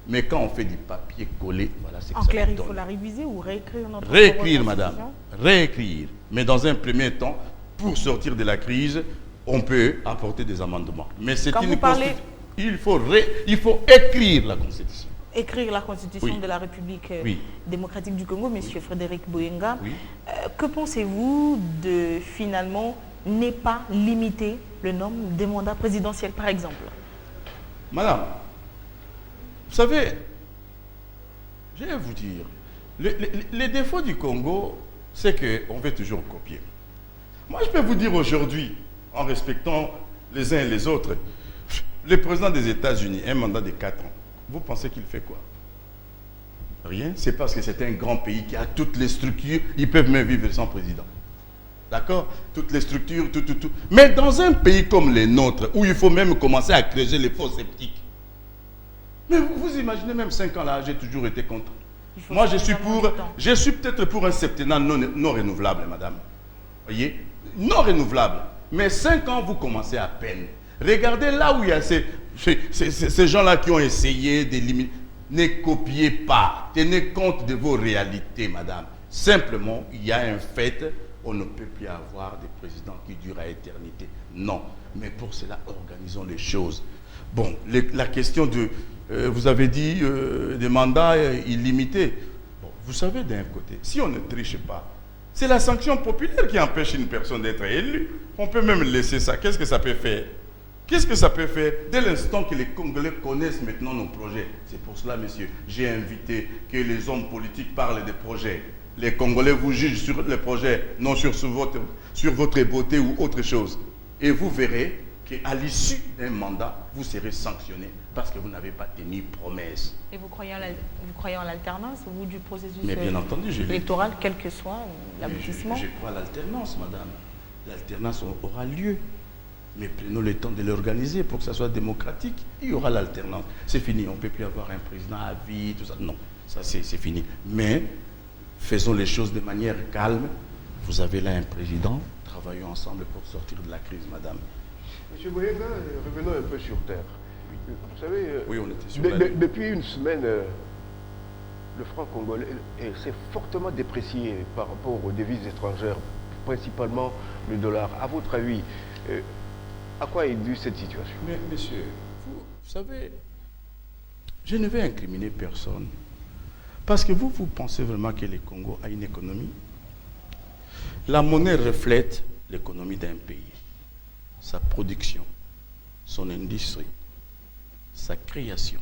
Mais quand on fait du papier collé, voilà, c'est que ça donne. En clair, il faut la réviser ou réécrire notre Réécrire, madame. Réécrire. Mais dans un premier temps, pour sortir de la crise, on peut apporter des amendements. Mais c'est une constitution. Il faut écrire la constitution. Écrire la constitution de la République démocratique du Congo, monsieur Frédéric Boyenga. Oui. Que pensez-vous de finalement ne pas limiter le nombre des mandats présidentiels, par exemple? Madame, vous savez, je vais vous dire, les défauts du Congo, c'est qu'on veut toujours copier. Moi, je peux vous dire aujourd'hui, en respectant les uns et les autres, le président des États-Unis, un mandat de 4 ans, vous pensez qu'il fait quoi? Rien. C'est parce que c'est un grand pays qui a toutes les structures, ils peuvent même vivre sans président. D'accord? Toutes les structures, tout. Mais dans un pays comme le nôtre, où il faut même commencer à creuser les faux sceptiques, mais vous imaginez, même 5 ans là, j'ai toujours été contre. Moi, je suis peut-être pour un septennat non renouvelable, madame. Voyez? Non renouvelable. Mais 5 ans, vous commencez à peine. Regardez là où il y a ces gens-là qui ont essayé d'éliminer. Ne copiez pas. Tenez compte de vos réalités, madame. Simplement, il y a un fait, on ne peut plus avoir des présidents qui durent à éternité. Non. Mais pour cela, organisons les choses. Bon, la question de... vous avez dit des mandats illimités. Bon, vous savez, d'un côté, si on ne triche pas, c'est la sanction populaire qui empêche une personne d'être élue. On peut même laisser ça. Qu'est-ce que ça peut faire? Qu'est-ce que ça peut faire dès l'instant que les Congolais connaissent maintenant nos projets? C'est pour cela, monsieur, j'ai invité que les hommes politiques parlent des projets. Les Congolais vous jugent sur les projets, non sur votre beauté ou autre chose. Et vous verrez qu'à l'issue d'un mandat, vous serez sanctionné parce que vous n'avez pas tenu promesse. Et vous croyez en l'alternance au bout du processus bien entendu, électoral, quel que soit l'aboutissement? Je crois à l'alternance, madame. L'alternance aura lieu. Mais prenons le temps de l'organiser pour que ça soit démocratique. Il y aura l'alternance. C'est fini. On ne peut plus avoir un président à vie, tout ça. Non, ça c'est fini. Mais faisons les choses de manière calme. Vous avez là un président. Travaillons ensemble pour sortir de la crise, madame. Monsieur Boyenga, revenons un peu sur terre. Oui. Vous savez, on était sur depuis une semaine, le franc congolais s'est fortement déprécié par rapport aux devises étrangères, principalement le dollar. À votre avis, à quoi est due cette situation? Mais monsieur, vous savez, je ne vais incriminer personne. Parce que vous pensez vraiment que le Congo a une économie? La monnaie reflète l'économie d'un pays. Sa production, son industrie, sa création.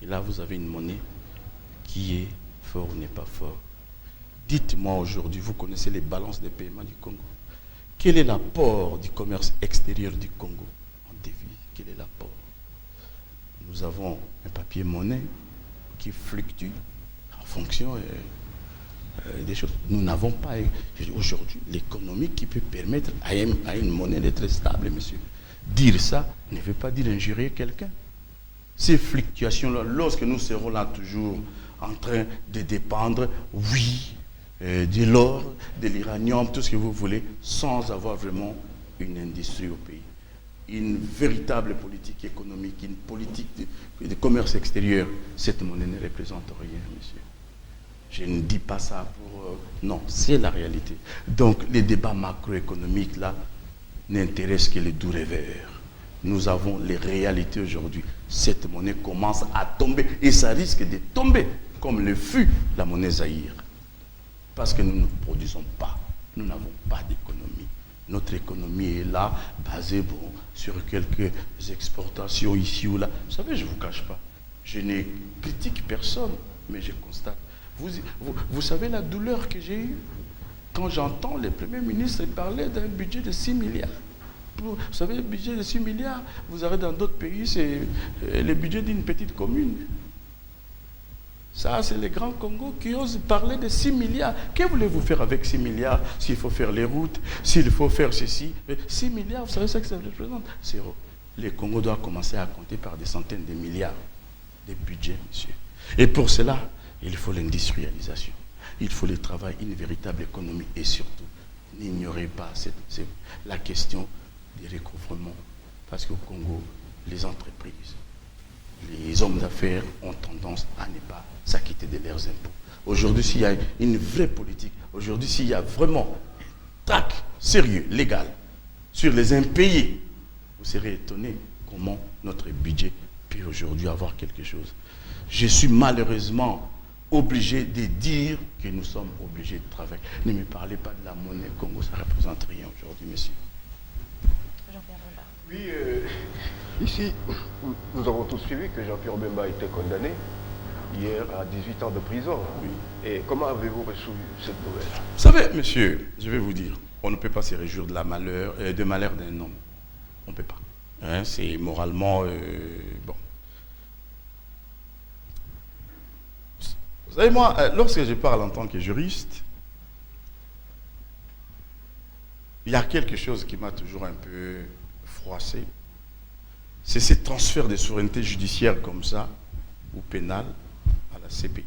Et là, vous avez une monnaie qui est fort ou n'est pas fort. Dites-moi aujourd'hui, vous connaissez les balances des paiements du Congo. Quel est l'apport du commerce extérieur du Congo en devise? Quel est l'apport? Nous avons un papier monnaie qui fluctue en fonction des choses. Nous n'avons pas aujourd'hui l'économie qui peut permettre à une monnaie d'être stable, monsieur. Dire ça, ne veut pas dire injurier quelqu'un. Ces fluctuations-là, lorsque nous serons là toujours en train de dépendre, oui, de l'or, de l'uranium, tout ce que vous voulez, sans avoir vraiment une industrie au pays. Une véritable politique économique, une politique de commerce extérieur, cette monnaie ne représente rien, monsieur. Je ne dis pas ça pour... non, c'est la réalité. Donc, les débats macroéconomiques, là, n'intéressent que les doux rêveurs. Nous avons les réalités aujourd'hui. Cette monnaie commence à tomber, et ça risque de tomber, comme le fut la monnaie Zaïre. Parce que nous ne produisons pas, nous n'avons pas d'économie. Notre économie est là, basée sur quelques exportations ici ou là. Vous savez, je ne vous cache pas, je ne critique personne, mais je constate. Vous savez la douleur que j'ai eue quand j'entends les premiers ministres parler d'un budget de 6 milliards. Vous savez, le budget de 6 milliards, vous avez dans d'autres pays, c'est le budget d'une petite commune. Ça, c'est les grands Congo qui osent parler de 6 milliards. Que voulez-vous faire avec 6 milliards s'il faut faire les routes, s'il faut faire ceci? 6 milliards, vous savez ce que ça représente? Zéro. Les Congo doivent commencer à compter par des centaines de milliards de budget, monsieur. Et pour cela, il faut l'industrialisation. Il faut le travail, une véritable économie. Et surtout, n'ignorez pas la question des recouvrements. Parce qu'au Congo, les entreprises, les hommes d'affaires ont tendance à ne pas s'acquitter de leurs impôts. Aujourd'hui, s'il y a une vraie politique, aujourd'hui, s'il y a vraiment un trac sérieux, légal, sur les impayés, vous serez étonné comment notre budget peut aujourd'hui avoir quelque chose. Je suis malheureusement obligé de dire que nous sommes obligés de travailler. Ne me parlez pas de la monnaie Congo, ça ne représente rien aujourd'hui, monsieur. Oui, ici, nous avons tous suivi que Jean-Pierre Bemba a été condamné hier à 18 ans de prison. Oui. Et comment avez-vous reçu cette nouvelle? Vous savez, monsieur, je vais vous dire, on ne peut pas se réjouir de malheur d'un homme. On ne peut pas. Hein, c'est moralement... bon. Vous savez, moi, lorsque je parle en tant que juriste, il y a quelque chose qui m'a toujours un peu froissé. C'est ces transferts de souveraineté judiciaire comme ça, ou pénale, à la CPI.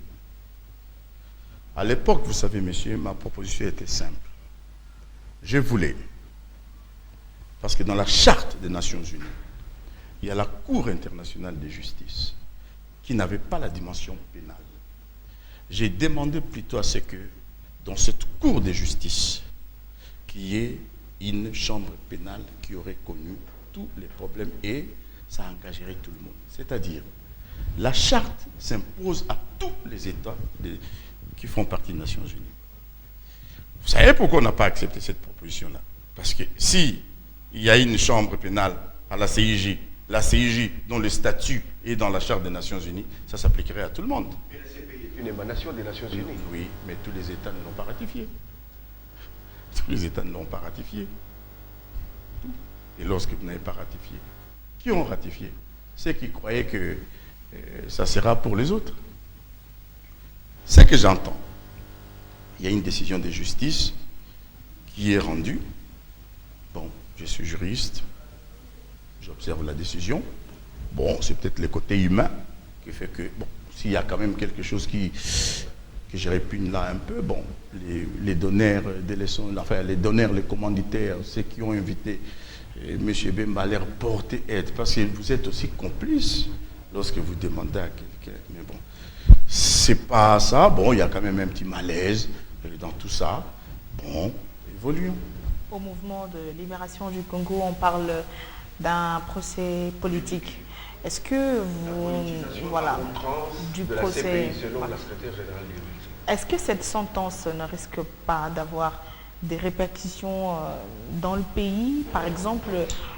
À l'époque, vous savez, monsieur, ma proposition était simple. Je voulais, parce que dans la charte des Nations Unies, il y a la Cour internationale de justice qui n'avait pas la dimension pénale. J'ai demandé plutôt à ce que, dans cette Cour de justice, qu'il y ait une chambre pénale qui aurait connu tous les problèmes et ça engagerait tout le monde. C'est-à-dire, la charte s'impose à tous les États qui font partie des Nations Unies. Vous savez pourquoi on n'a pas accepté cette proposition-là? Parce que si il y a une chambre pénale à la CIJ dont le statut est dans la charte des Nations Unies, ça s'appliquerait à tout le monde. Mais la CPI est une émanation des Nations Unies. Oui, mais tous les États ne l'ont pas ratifié. Tous les États ne l'ont pas ratifié. Et lorsque vous n'avez pas ratifié, qui ont ratifié? Ceux qui croyaient que ça sera pour les autres. Ce que j'entends, il y a une décision de justice qui est rendue. Bon, je suis juriste, j'observe la décision. Bon, c'est peut-être le côté humain qui fait que, bon, s'il y a quand même quelque chose que je répugne là un peu, bon, les donneurs des leçons, enfin les donneurs, les commanditaires, ceux qui ont invité M. Bemba à leur porter aide, parce que vous êtes aussi complice lorsque vous demandez à quelqu'un. Mais bon, c'est pas ça. Bon, il y a quand même un petit malaise dans tout ça. Bon, évoluons. Au mouvement de libération du Congo, on parle d'un procès politique. Est-ce que vous... Voilà, du procès... selon la secrétaire générale du RDC. Est-ce que cette sentence ne risque pas d'avoir des répercussions dans le pays? Par exemple,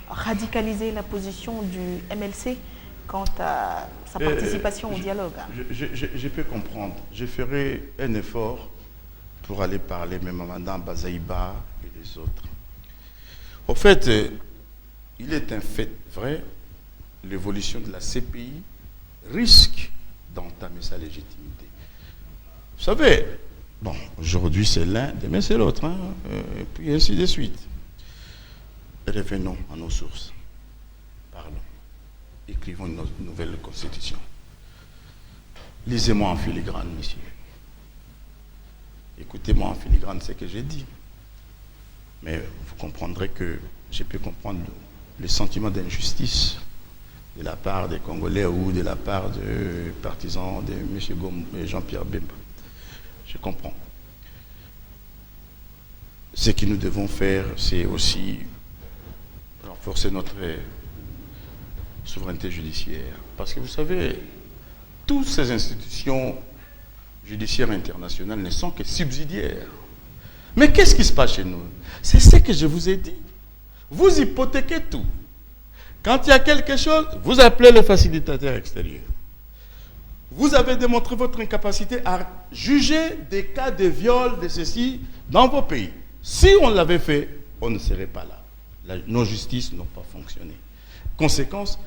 radicaliser la position du MLC quant à sa participation au dialogue? Je peux comprendre. Je ferai un effort pour aller parler même à Mme Bazaïba et les autres. Au fait, il est un fait vrai, l'évolution de la CPI risque d'entamer sa légitimité. Vous savez, bon, aujourd'hui c'est l'un, demain c'est l'autre, hein, et puis ainsi de suite. Revenons à nos sources. Parlons. Écrivons une nouvelle constitution. Lisez-moi en filigrane, monsieur. Écoutez-moi en filigrane ce que j'ai dit. Mais vous comprendrez que je peux comprendre le sentiment d'injustice de la part des Congolais ou de la part des partisans de M. Jean-Pierre Bemba. Je comprends. Ce que nous devons faire, c'est aussi renforcer notre souveraineté judiciaire. Parce que vous savez, toutes ces institutions judiciaires internationales ne sont que subsidiaires. Mais qu'est-ce qui se passe chez nous? C'est ce que je vous ai dit. Vous hypothéquez tout. Quand il y a quelque chose, vous appelez le facilitateur extérieur. Vous avez démontré votre incapacité à juger des cas de viol, de ceci, dans vos pays. Si on l'avait fait, on ne serait pas là. Nos justices n'ont pas fonctionné. Conséquence,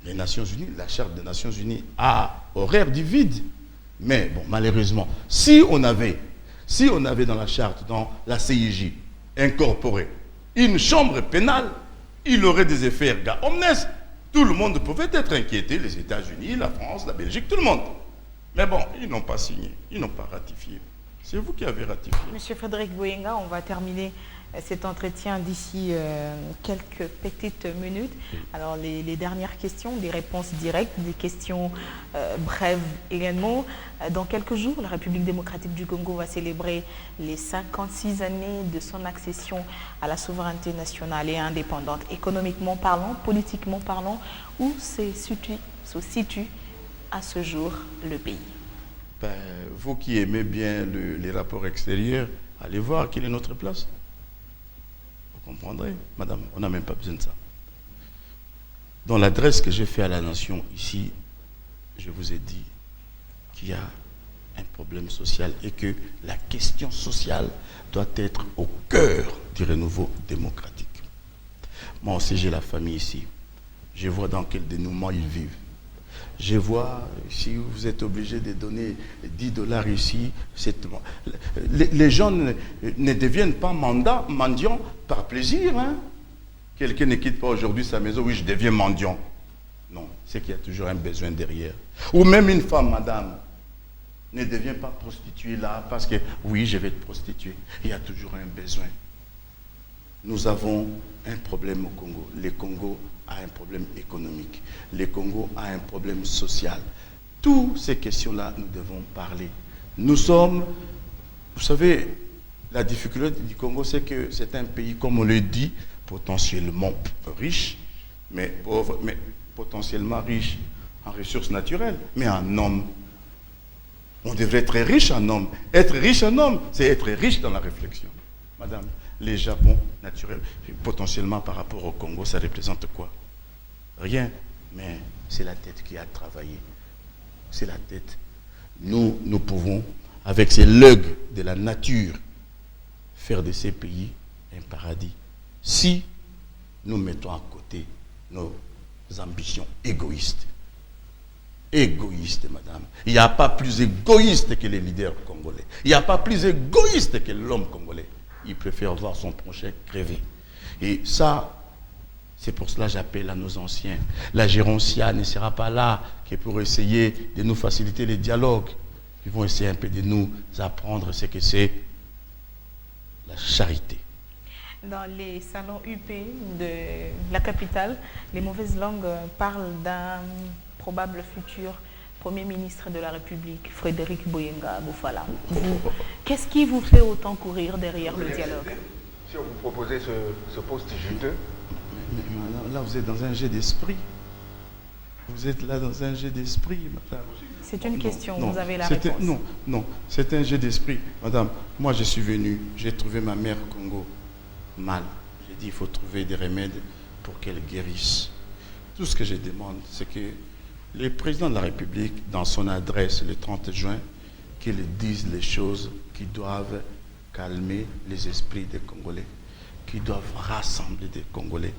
les Nations Unies, la Charte des Nations Unies a horaire du vide. Mais bon, malheureusement, si on avait dans la Charte, dans la CIJ, incorporé une chambre pénale, il aurait des effets erga omnes. Tout le monde pouvait être inquiété, les États-Unis, la France, la Belgique, tout le monde. Mais bon, ils n'ont pas signé, ils n'ont pas ratifié. C'est vous qui avez ratifié. Monsieur Frédéric Boyenga, on va terminer cet entretien d'ici quelques petites minutes. Alors, les dernières questions, des réponses directes, des questions brèves également. Dans quelques jours, la République démocratique du Congo va célébrer les 56 années de son accession à la souveraineté nationale et indépendante. Économiquement parlant, politiquement parlant, où se situe à ce jour le pays? Ben, vous qui aimez bien les rapports extérieurs, allez voir quelle est notre place. Vous comprendrez, madame, on n'a même pas besoin de ça. Dans l'adresse que j'ai faite à la nation ici, je vous ai dit qu'il y a un problème social et que la question sociale doit être au cœur du renouveau démocratique. Moi aussi, j'ai la famille ici. Je vois dans quel dénouement ils vivent. Je vois, si vous êtes obligé de donner $10 ici, les gens ne deviennent pas mendiants par plaisir. Hein? Quelqu'un ne quitte pas aujourd'hui sa maison, oui, je deviens mendiant. Non, c'est qu'il y a toujours un besoin derrière. Ou même une femme, madame, ne devient pas prostituée là, parce que, oui, je vais être prostituée. Il y a toujours un besoin. Nous avons un problème au Congo. Le Congo a un problème économique. Le Congo a un problème social. Toutes ces questions-là, nous devons parler. Nous sommes, vous savez, la difficulté du Congo, c'est que c'est un pays, comme on le dit, potentiellement riche, mais pauvre, mais potentiellement riche en ressources naturelles, mais en hommes. On devrait être riche en homme. Être riche en homme, c'est être riche dans la réflexion. Madame, les Japon naturels, potentiellement par rapport au Congo, ça représente quoi? Rien, mais c'est la tête qui a travaillé. C'est la tête. Nous pouvons, avec ces legs de la nature, faire de ces pays un paradis. Si nous mettons à côté nos ambitions égoïstes. Égoïste, madame. Il n'y a pas plus égoïste que les leaders congolais. Il n'y a pas plus égoïste que l'homme congolais. Il préfère voir son prochain crever. Et ça, c'est pour cela que j'appelle à nos anciens. La géroncia ne sera pas là que pour essayer de nous faciliter les dialogues. Ils vont essayer un peu de nous apprendre ce que c'est la charité. Dans les salons UP de la capitale, les mauvaises langues parlent d'un probable futur Premier ministre de la République, Frédéric Boyenga Bofala. Qu'est-ce qui vous fait autant courir derrière le dialogue? Si on vous proposait ce poste juteux. Mais là, vous êtes dans un jeu d'esprit. Vous êtes là dans un jeu d'esprit, madame. C'est une question, vous avez la réponse. Non, c'est un jeu d'esprit. Madame, moi je suis venu, j'ai trouvé ma mère au Congo mal. J'ai dit, il faut trouver des remèdes pour qu'elle guérisse. Tout ce que je demande, c'est que le président de la République, dans son adresse le 30 juin, qu'il dise les choses qui doivent calmer les esprits des Congolais, qui doivent rassembler des Congolais.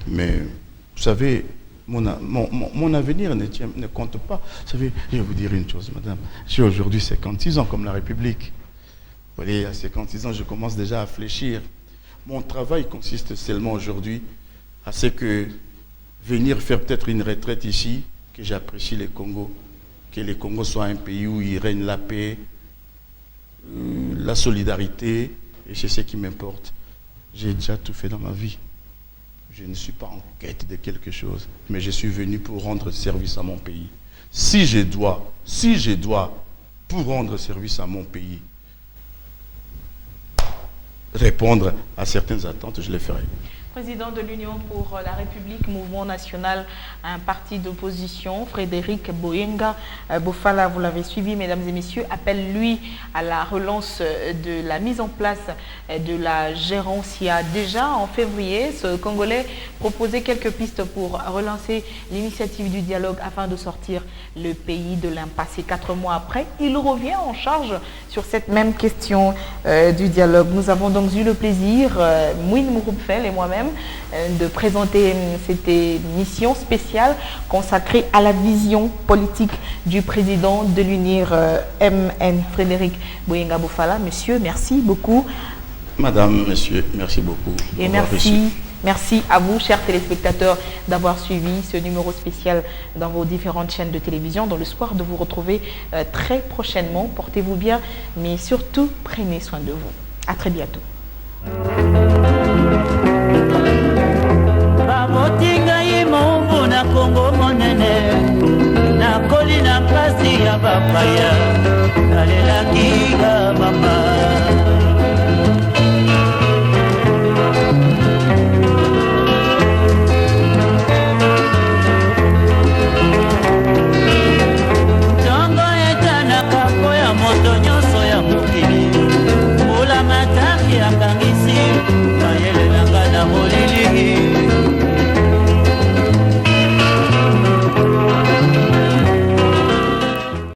Mais, vous savez, mon avenir ne compte pas. Vous savez, je vais vous dire une chose, madame. J'ai aujourd'hui 56 ans comme la République. Vous voyez, à 56 ans, je commence déjà à fléchir. Mon travail consiste seulement aujourd'hui à ce que venir faire peut-être une retraite ici, que j'apprécie le Congo, que le Congo soit un pays où il règne la paix, la solidarité, et c'est ce qui m'importe. J'ai déjà tout fait dans ma vie. Je ne suis pas en quête de quelque chose, mais je suis venu pour rendre service à mon pays. Si je dois, pour rendre service à mon pays, répondre à certaines attentes, je le ferai. Président de l'Union pour la République, mouvement national, un parti d'opposition, Frédéric Boyenga Bofala, vous l'avez suivi, mesdames et messieurs, appelle lui à la relance de la mise en place de la gérancia. Déjà en février, ce Congolais proposait quelques pistes pour relancer l'initiative du dialogue afin de sortir le pays de l'impasse. Et 4 mois après, il revient en charge sur cette même question du dialogue. Nous avons donc eu le plaisir, Mouine Mouroupfel et moi-même, de présenter cette émission spéciale consacrée à la vision politique du président de l'UNIR MN, Frédéric Boyenga Bofala. Monsieur, merci beaucoup. Madame, monsieur, merci beaucoup. Et merci à vous, chers téléspectateurs, d'avoir suivi ce numéro spécial dans vos différentes chaînes de télévision, dans l'espoir de vous retrouver très prochainement. Portez-vous bien, mais surtout, prenez soin de vous. À très bientôt. babotingai mombu na Kongo monene nakoli na mpasi ya bapaya nalelaki ga mama